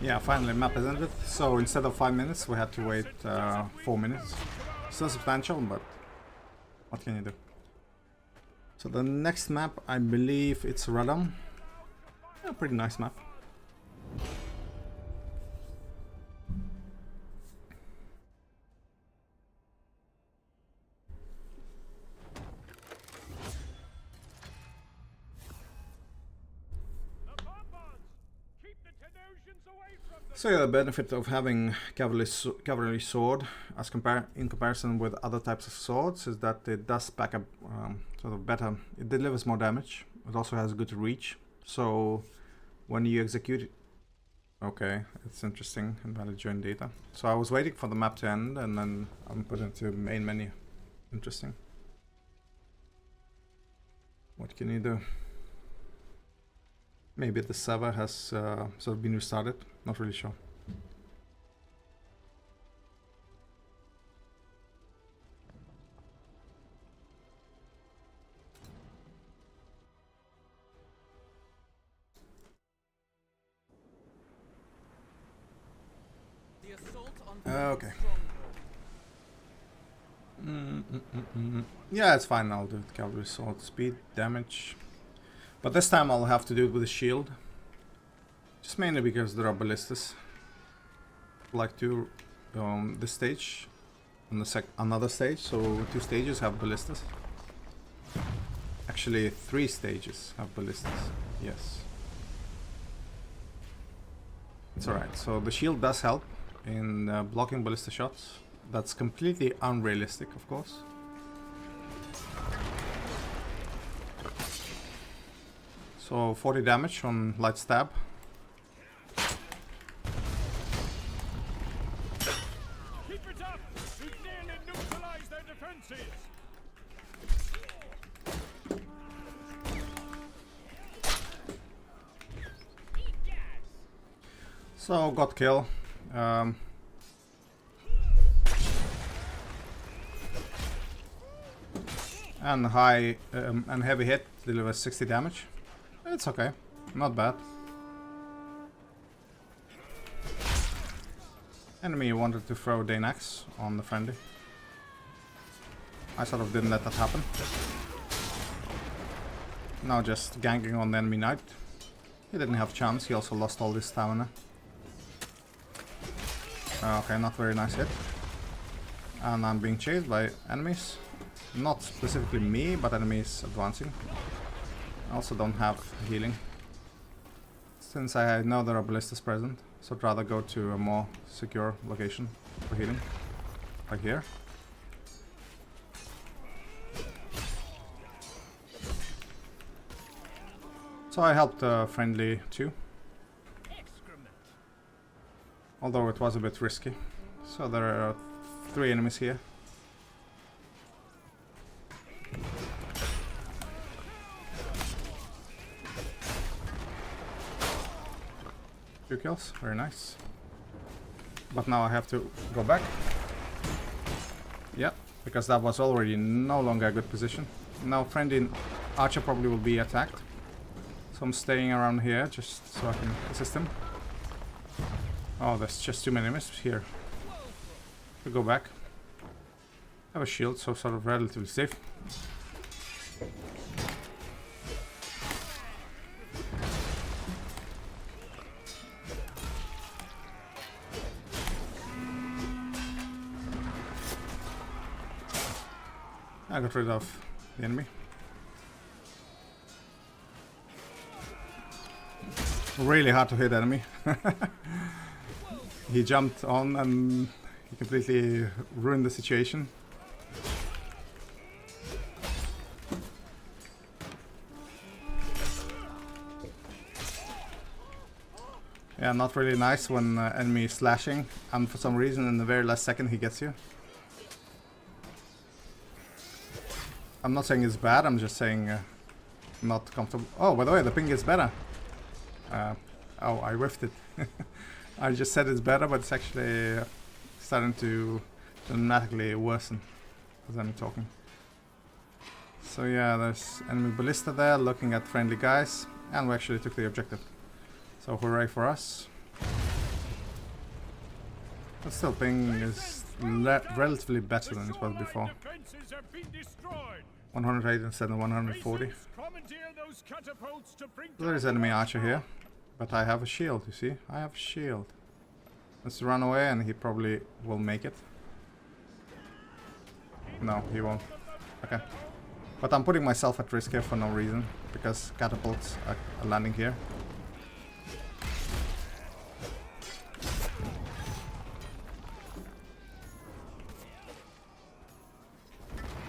Speaker 1: Yeah, finally map is ended. So instead of 5 minutes, we had to wait 4 minutes. Still substantial, but what can you do? So the next map, I believe it's Radom. Yeah, pretty nice map. So yeah, the benefit of having cavalry sword as in comparison with other types of swords is that it does pack up sort of better. It delivers more damage. It also has good reach. So when you execute it, okay, it's interesting. Invalid join data. So I was waiting for the map to end and then I'm put into main menu. Interesting. What can you do? Maybe the server has sort of been restarted. Not really sure.
Speaker 2: The assault on
Speaker 1: Okay.
Speaker 2: stronghold.
Speaker 1: Yeah, it's fine. I'll do it. Cavalry sword, speed, damage. But this time I'll have to do it with a shield. Just mainly because there are ballistas. Like to this stage and another stage, so 2 stages have ballistas. Actually 3 stages have ballistas. Yes. It's alright. So the shield does help in blocking ballista shots. That's completely unrealistic, of course. So 40 damage on light stab.
Speaker 3: Keep it up! We've nearly neutralized their defenses!
Speaker 1: So got kill. And high and heavy hit delivers 60 damage. It's okay, not bad. Enemy wanted to throw Danax on the friendly. I sort of didn't let that happen. Now just ganking on the enemy knight. He didn't have chance, he also lost all this stamina. Okay, not very nice hit. And I'm being chased by enemies. Not specifically me, but enemies advancing. I also don't have healing. Since I know there are ballistas present, so I'd rather go to a more secure location for healing. Like here. So I helped friendly too. Although it was a bit risky. So there are 3 enemies here. Few kills, very nice. But now I have to go back. Yeah, because that was already no longer a good position. Now friendly archer probably will be attacked. So I'm staying around here just so I can assist him. Oh, there's just too many enemies here. We go back. I have a shield, so sort of relatively safe. I got rid of the enemy. Really hard to hit enemy. He jumped on and he completely ruined the situation. Yeah, not really nice when enemy is slashing and for some reason in the very last second he gets you. I'm not saying it's bad, I'm just saying not comfortable. Oh, by the way, the ping is better. Oh, I whiffed it. I just said it's better, but it's actually starting to dramatically worsen as I'm talking. So yeah, there's enemy ballista there looking at friendly guys, and we actually took the objective. So hooray for us. But still, ping is relatively better than it was before. 108 instead of 140. There is enemy archer here, but I have a shield, you see? I have a shield. Let's run away and he probably will make it. No, he won't. Okay. But I'm putting myself at risk here for no reason, because catapults are landing here.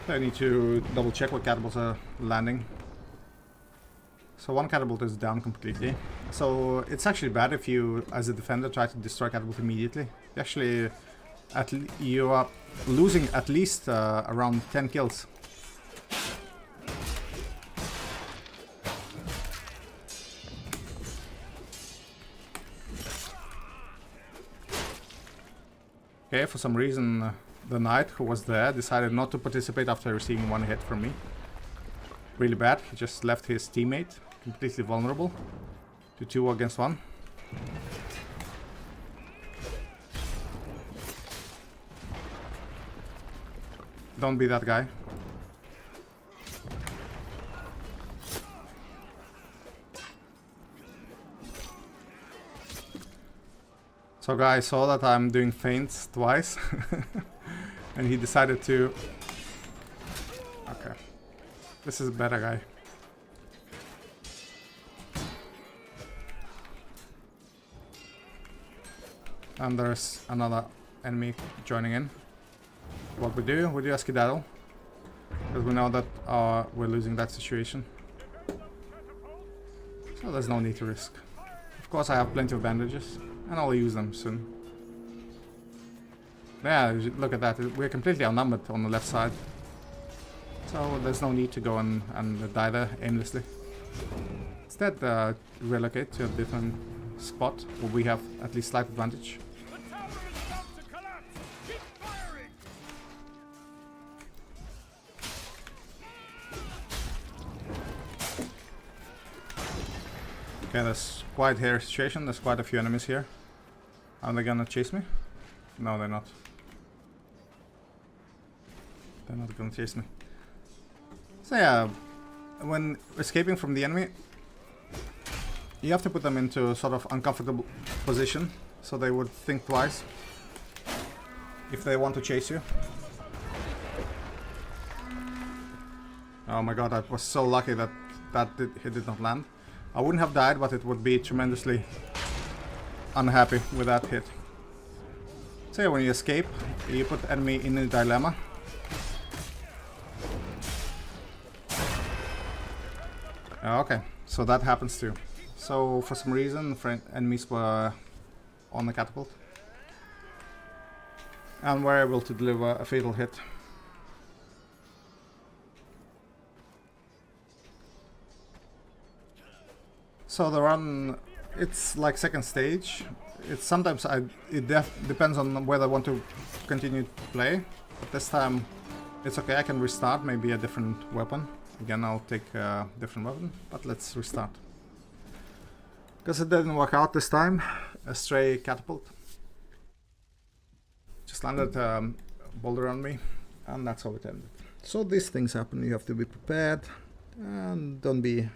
Speaker 1: I need to double check what catapults are landing. So one catapult is down completely. So it's actually bad if you, as a defender, try to destroy catapult immediately. You actually, you are losing at least around 10 kills. Okay, for some reason the knight who was there decided not to participate after receiving one hit from me. Really bad, he just left his teammate completely vulnerable to 2 against 1. Don't be that guy. So guy saw that I'm doing feints twice and he decided to... Okay. This is a better guy. And there's another enemy joining in. What we do a skedaddle. Because we know that we're losing that situation. So there's no need to risk. Of course I have plenty of bandages. And I'll use them soon. Yeah, look at that. We're completely outnumbered on the left side. So there's no need to go and die there aimlessly. Instead, relocate to a different spot where we have at least slight advantage. Okay, there's quite here situation. There's quite a few enemies here. Are they gonna chase me? No, they're not. They're not gonna chase me. So yeah, when escaping from the enemy, you have to put them into a sort of uncomfortable position, so they would think twice if they want to chase you. Oh my god, I was so lucky that he did not land. I wouldn't have died, but it would be tremendously unhappy with that hit. So yeah, when you escape, you put the enemy in a dilemma. Okay, so that happens too. So for some reason, enemies were on the catapult and were able to deliver a fatal hit. So the run, it's like second stage. It's sometimes it depends on whether I want to continue to play. But this time it's okay, I can restart, maybe a different weapon. Again, I'll take a different weapon, but let's restart. Because it didn't work out this time, a stray catapult just landed a boulder on me, and that's how it ended. So these things happen, you have to be prepared, and don't be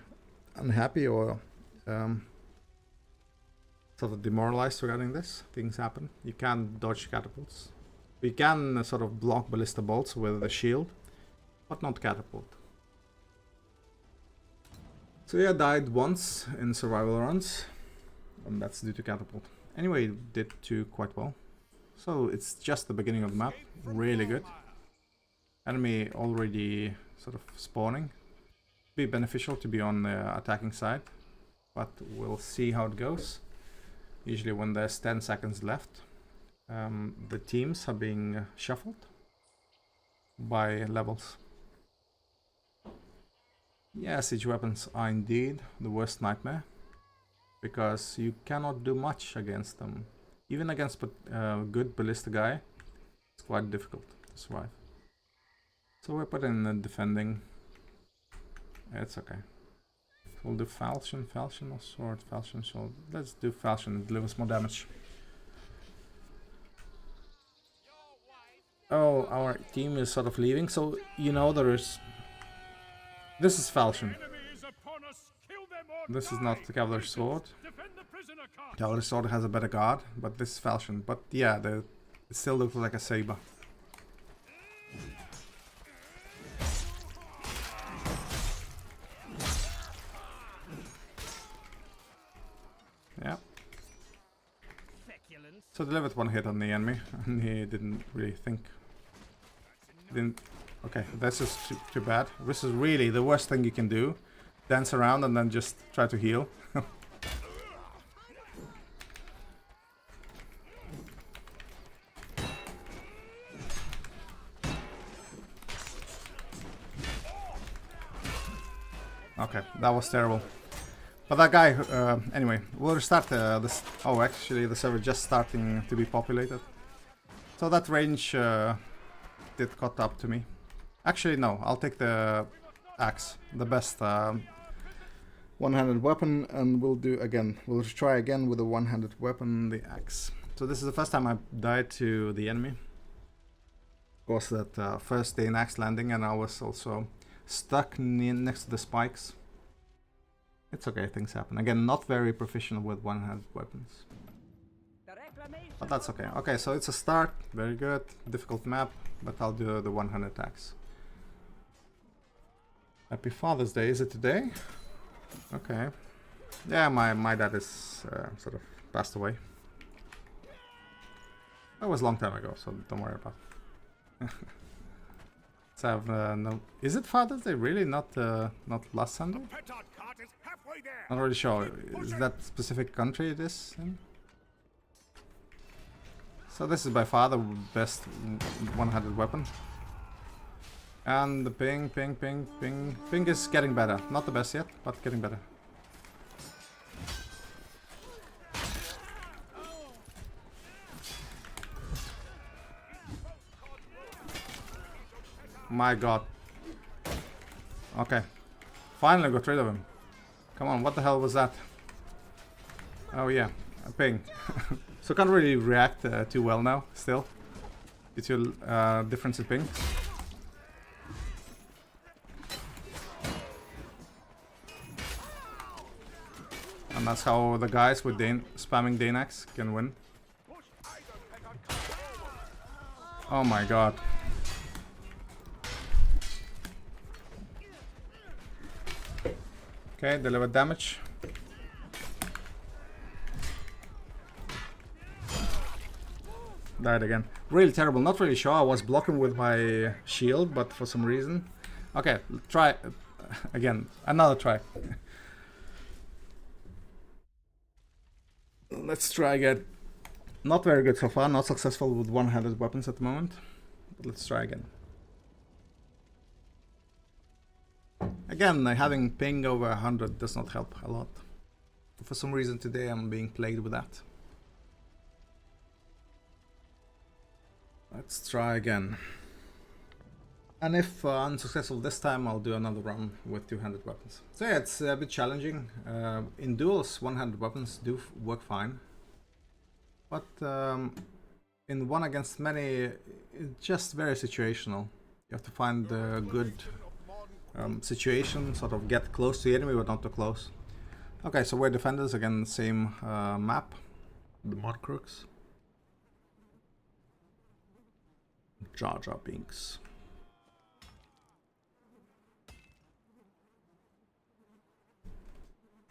Speaker 1: unhappy or sort of demoralized regarding this. Things happen. You can't dodge catapults. You can sort of block ballista bolts with a shield, but not catapult. So yeah, I died once in survival runs, and that's due to catapult. Anyway, did do quite well. So it's just the beginning of the map, really good. Enemy already sort of spawning. Be beneficial to be on the attacking side, but we'll see how it goes. Usually when there's 10 seconds left, the teams are being shuffled by levels. Yeah, siege weapons are indeed the worst nightmare, because you cannot do much against them. Even against a good ballista guy, it's quite difficult to survive. So we're putting the defending. It's okay. We'll do falchion or sword, falchion, sword. Let's do falchion, it delivers more damage. Oh, our team is sort of leaving, so you know there is... This is falchion. This is not the cavalry sword. Cavalry sword has a better guard, but this is falchion. But yeah, it still looks like a saber. Yeah. So delivered one hit on the enemy, and he didn't really think. Okay, this is too bad. This is really the worst thing you can do. Dance around and then just try to heal. Okay, that was terrible. But that guy, anyway, we'll restart this. Oh, actually, the server just starting to be populated. So that range did caught up to me. Actually, no, I'll take the axe, the best one-handed weapon, and we'll do again. We'll try again with the one-handed weapon, the axe. So this is the first time I died to the enemy. Of course, that first day in axe landing, and I was also stuck next to the spikes. It's okay, things happen. Again, not very proficient with one-handed weapons. But that's okay. Okay, so it's a start. Very good. Difficult map, but I'll do the one-handed axe. Happy Father's Day. Is it today? Okay. Yeah, my dad is sort of passed away. That was a long time ago, so don't worry about it. So I have, no... Is it Father's Day? Really? Not last Sunday? Not really sure. Is that specific country it is in? So this is by far the best one-handed weapon. And the ping is getting better. Not the best yet, but getting better. My god. Okay. Finally got rid of him. Come on, what the hell was that? Oh yeah, a ping. So can't really react too well now, still. Due to difference in ping. And that's how the guys with spamming Danax can win. Oh my god. Okay, deliver damage. Died again. Really terrible. Not really sure. I was blocking with my shield, but for some reason. Okay, try again. Another try. Let's try again. Not very good so far. Not successful with one-handed weapons at the moment. But let's try again. Again, having ping over 100 does not help a lot. For some reason today I'm being plagued with that. Let's try again. And if unsuccessful this time, I'll do another run with two-handed weapons. So yeah, it's a bit challenging. In duels, one-handed weapons do work fine. But in one against many, it's just very situational. You have to find a good situation, sort of get close to the enemy but not too close. Okay, so we're defenders, again, same map. The Mud Crooks. Jar Jar Binks.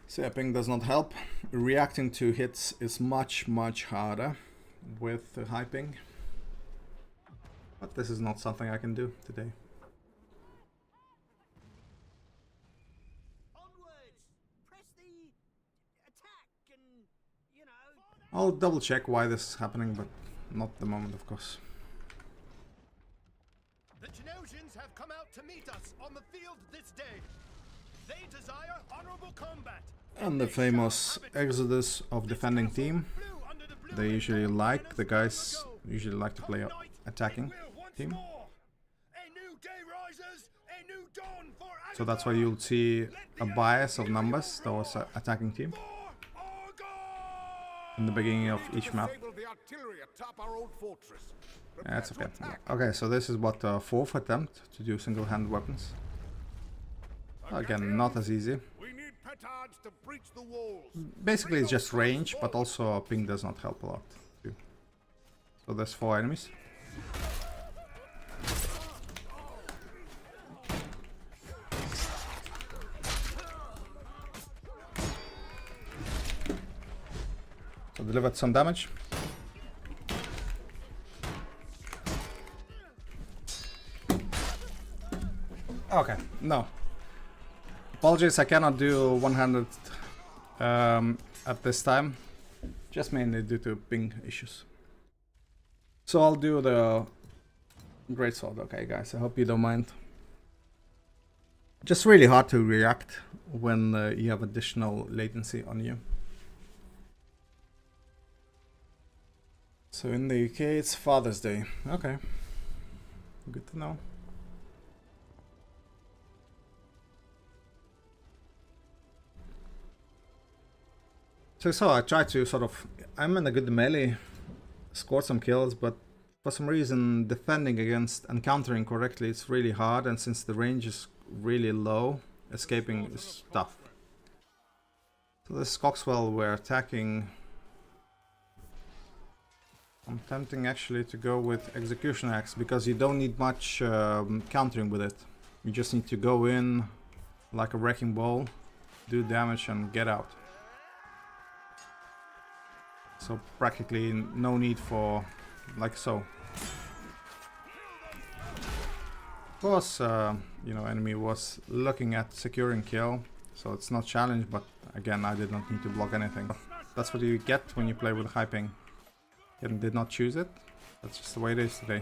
Speaker 1: Zapping does not help. Reacting to hits is much harder with hyping. But this is not something I can do today.
Speaker 4: Onwards! Press the attack and, you know...
Speaker 1: I'll double check why this is happening, but not the moment, of course.
Speaker 3: The Genosians have come out to meet us on the field this day. They desire honorable combat.
Speaker 1: And the famous exodus of defending team. They usually like, the guys usually like to play attacking team. So that's why you'll see a bias of numbers towards attacking team in the beginning of each map. That's okay. Okay, so this is what fourth attempt to do single-handed weapons. Again, not as easy. Basically, it's just range, but also ping does not help a lot too. So there's 4 enemies. So delivered some damage. Okay, no. Apologies, I cannot do one-handed at this time, just mainly due to ping issues. So I'll do the greatsword. Okay, guys, I hope you don't mind. Just really hard to react when you have additional latency on you. So in the UK, it's Father's Day. Okay, good to know. So I tried to sort of, I'm in a good melee, scored some kills, but for some reason defending against and countering correctly it's really hard, and since the range is really low, escaping is tough. So this Coxwell we're attacking. I'm tempting actually to go with Execution Axe because you don't need much countering with it. You just need to go in like a wrecking ball, do damage and get out. So practically no need for, like so. Of course, you know, enemy was looking at securing kill, so it's not challenge, but again, I did not need to block anything. That's what you get when you play with hyping. And did not choose it. That's just the way it is today.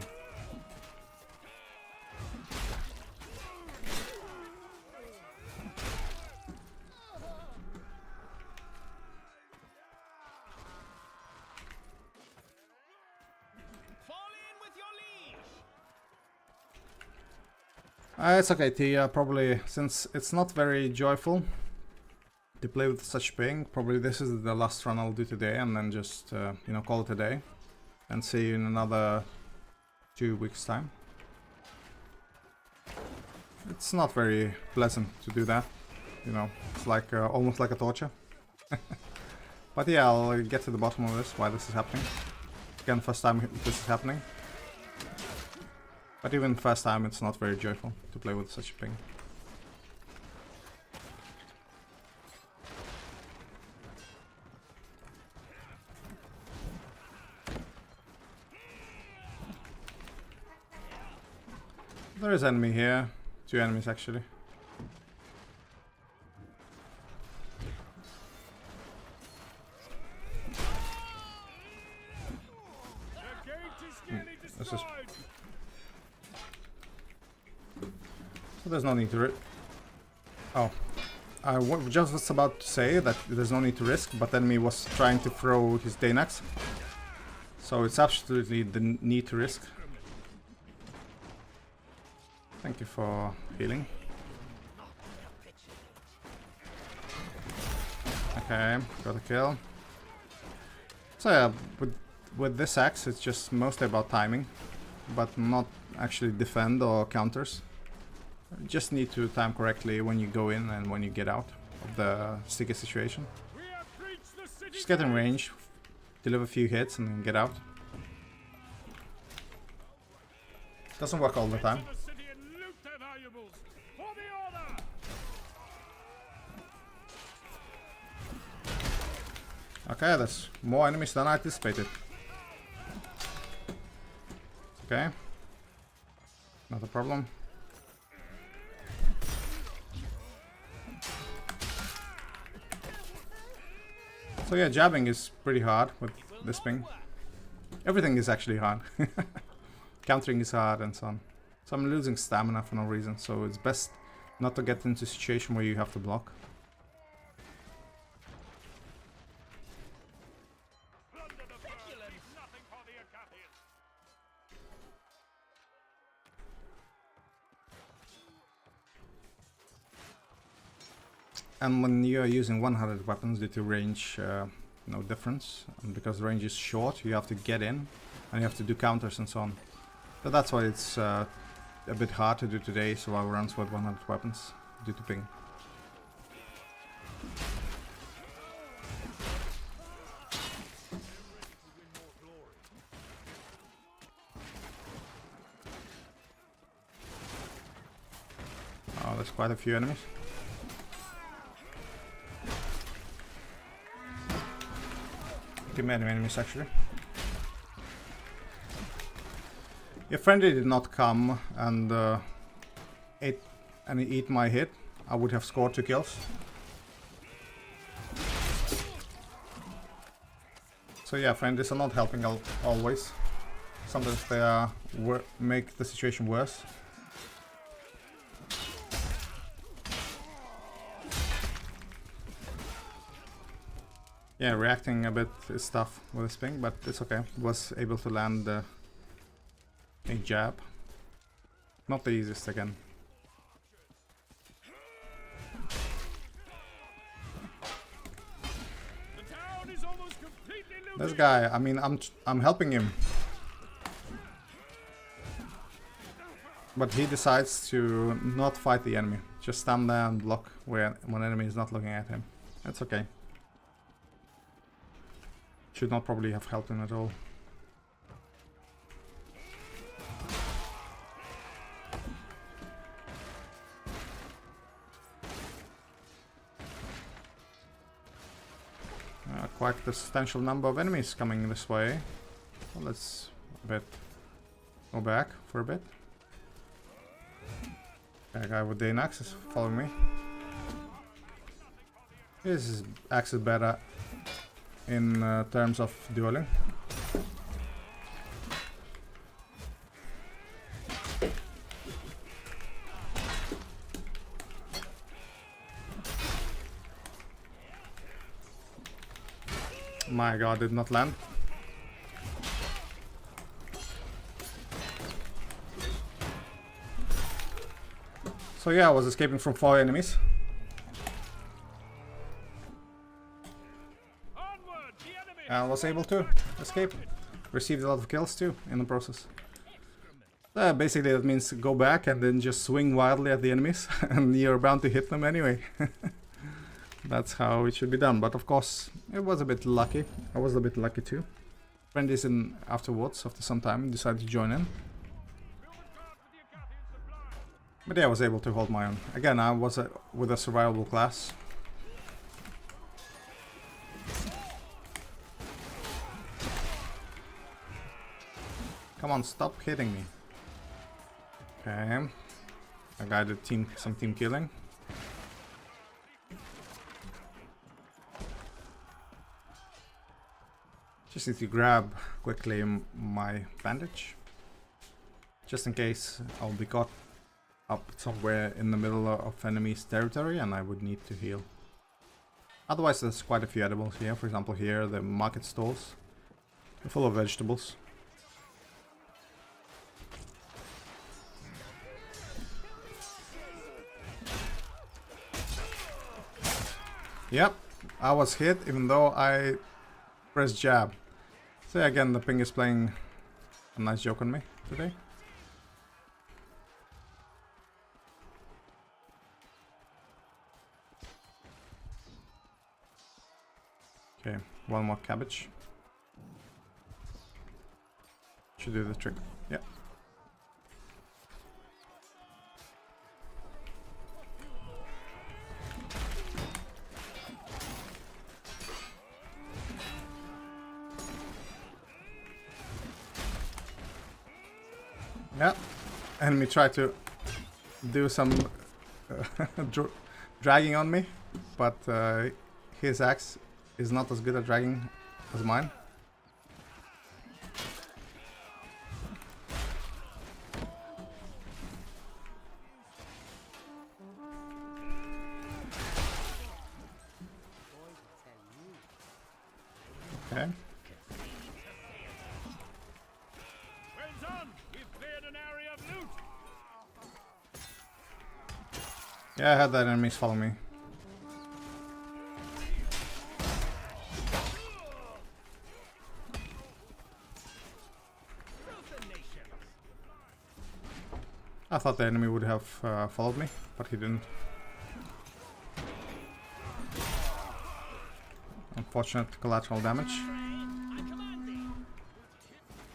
Speaker 1: It's okay, Tia. Probably, since it's not very joyful to play with such ping, probably this is the last run I'll do today, and then just you know, call it a day, and see you in another 2 weeks' time. It's not very pleasant to do that, you know. It's like almost like a torture. But yeah, I'll get to the bottom of this, why this is happening. Again, first time this is happening. But even first time, it's not very joyful to play with such a ping. There is enemy here. 2 enemies actually. This is... So there's no need to oh. I was just about to say that there's no need to risk, but enemy was trying to throw his Danax. So it's absolutely the need to risk. Thank you for healing. Okay, got a kill. So yeah, with this axe, it's just mostly about timing, but not actually defend or counters. You just need to time correctly when you go in and when you get out of the sticky situation. Just get in range, deliver a few hits, and then get out. Doesn't work all the time. Okay, there's more enemies than I anticipated. Okay. Not a problem. So yeah, jabbing is pretty hard with this ping. Everything is actually hard. Countering is hard and so on. So I'm losing stamina for no reason, so it's best not to get into a situation where you have to block. And when you are using 100 weapons due to range, no difference. And because the range is short, you have to get in and you have to do counters and so on. So that's why it's a bit hard to do today, survival runs with 100 weapons due to ping. Oh, there's quite a few enemies. Too many enemies actually. If friendly did not come and eat my hit, I would have scored 2 kills. So yeah, friendlies are not helping always. Sometimes they make the situation worse. Yeah, reacting a bit is tough with this ping, but it's okay. Was able to land a jab. Not the easiest again. This guy, I mean, I'm helping him, but he decides to not fight the enemy. Just stand there and block when enemy is not looking at him. That's okay. Should not probably have helped him at all. Quite a substantial number of enemies coming this way. Well, let's go back for a bit. That guy with the axe is following me. His axe is better in terms of dueling. My god, did not land. So yeah, I was escaping from 4 enemies. And was able to escape. Received a lot of kills too in the process. Basically that means go back and then just swing wildly at the enemies and you're bound to hit them anyway. That's how it should be done, but of course it was a bit lucky. I was a bit lucky too. Friend is in afterwards, after some time, decided to join in. But yeah, I was able to hold my own. Again, I was with a survivable class. Come on, stop hitting me. Okay. I got some team killing. Just need to grab quickly my bandage. Just in case I'll be caught up somewhere in the middle of enemy's territory and I would need to heal. Otherwise there's quite a few edibles here. For example here, the market stalls. They're full of vegetables. Yep, I was hit even though I pressed jab. So again, the ping is playing a nice joke on me today. Okay, one more cabbage. Should do the trick. Yeah. Yeah. Enemy tried to do some dragging on me, but his axe is not as good at dragging as mine. Okay.
Speaker 3: Well done! We've cleared an area of loot!
Speaker 1: Yeah, I had that enemies follow me. I thought the enemy would have followed me, but he didn't. Unfortunate collateral damage.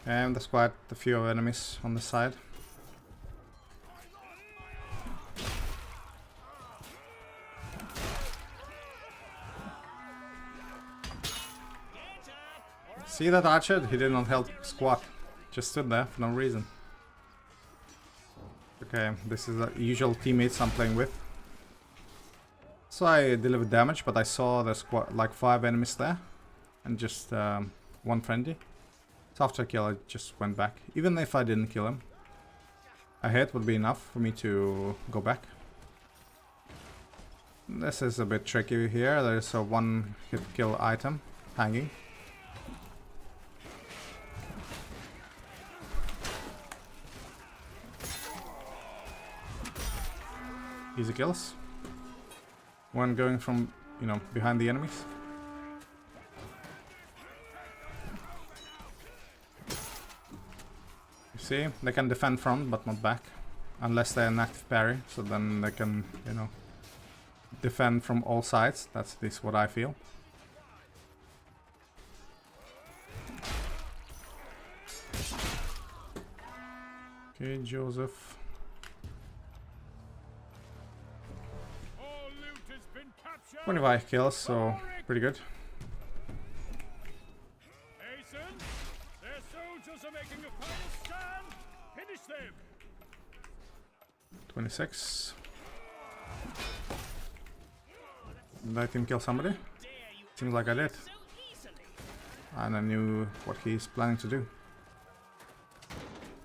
Speaker 1: And there's quite a few enemies on the side. See that archer? He did not help squat. Just stood there for no reason. Okay, this is the usual teammates I'm playing with. So I delivered damage, but I saw there's like 5 enemies there. And just one friendly. So after a kill I just went back. Even if I didn't kill him, a hit would be enough for me to go back. This is a bit tricky here. There's a 1-hit kill item hanging. Easy kills. When going from, you know, behind the enemies. You see, they can defend front but not back. Unless they're an active parry, so then they can, you know, defend from all sides. That's at least what I feel. Okay, Joseph. 25 kills, so pretty good.
Speaker 3: Hasten! Their soldiers are making a final stand! Finish them!
Speaker 1: 26. Did I team kill somebody? Seems like I did. And I knew what he's planning to do.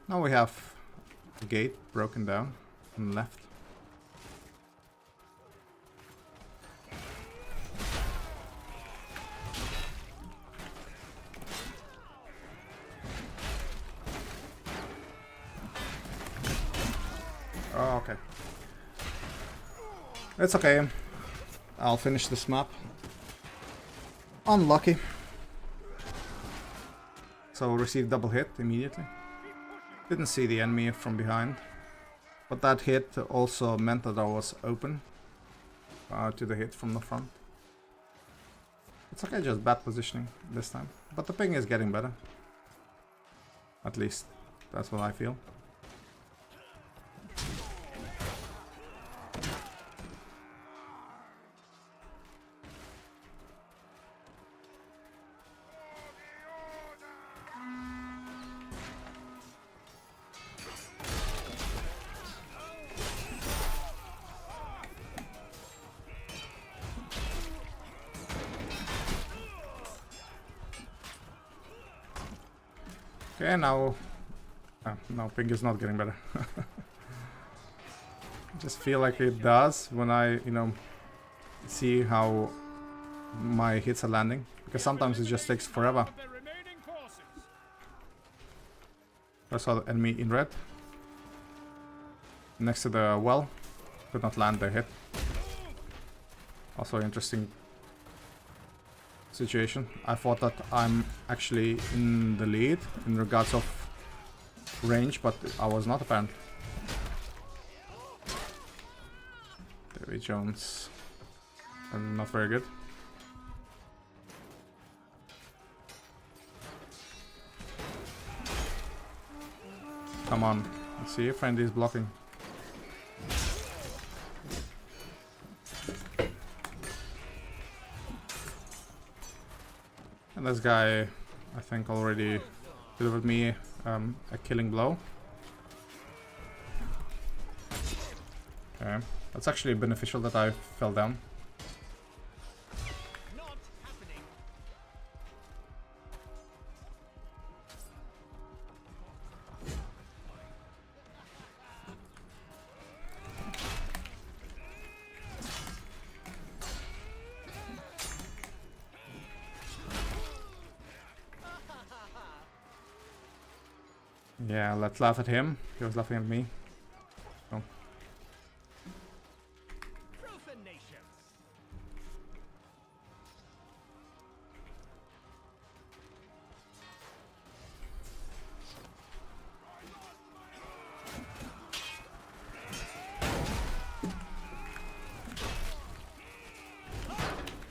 Speaker 1: Now we have the gate broken down on the left. Oh, okay. It's okay. I'll finish this map. Unlucky. So received double hit immediately. Didn't see the enemy from behind. But that hit also meant that I was open to the hit from the front. It's okay, just bad positioning this time. But the ping is getting better. At least, that's what I feel. Okay, now... no, ping is not getting better. I just feel like it does when I, you know, see how my hits are landing. Because sometimes it just takes forever. I saw the enemy in red. Next to the well. Could not land the hit. Also interesting situation. I thought that I'm actually in the lead in regards of range, but I was not apparently. Davy Jones. Not very good. Come on. Let's see if Randy's blocking. And this guy, I think, already delivered me a killing blow. Okay. That's actually beneficial that I fell down.
Speaker 2: Not happening.
Speaker 1: Yeah, let's laugh at him. He was laughing at me. Oh.
Speaker 2: Profanations.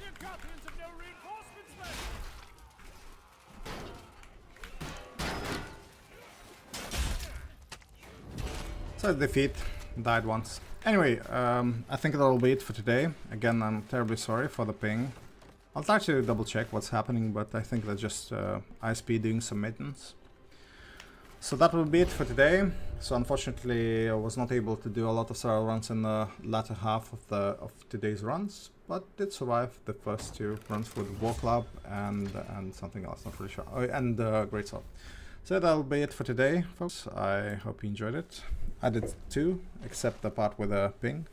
Speaker 3: Your captains have no reinforcements left!
Speaker 1: So defeat, died once. Anyway, I think that'll be it for today. Again, I'm terribly sorry for the ping. I'll try to double check what's happening, but I think that's just ISP doing some maintenance. So that will be it for today. So unfortunately, I was not able to do a lot of serial runs in the latter half of today's runs, but did survive the first two runs with War Club and something else, not really sure. Oh, and Great Sword. So that'll be it for today, folks. I hope you enjoyed it. I did too, except the part with the ping.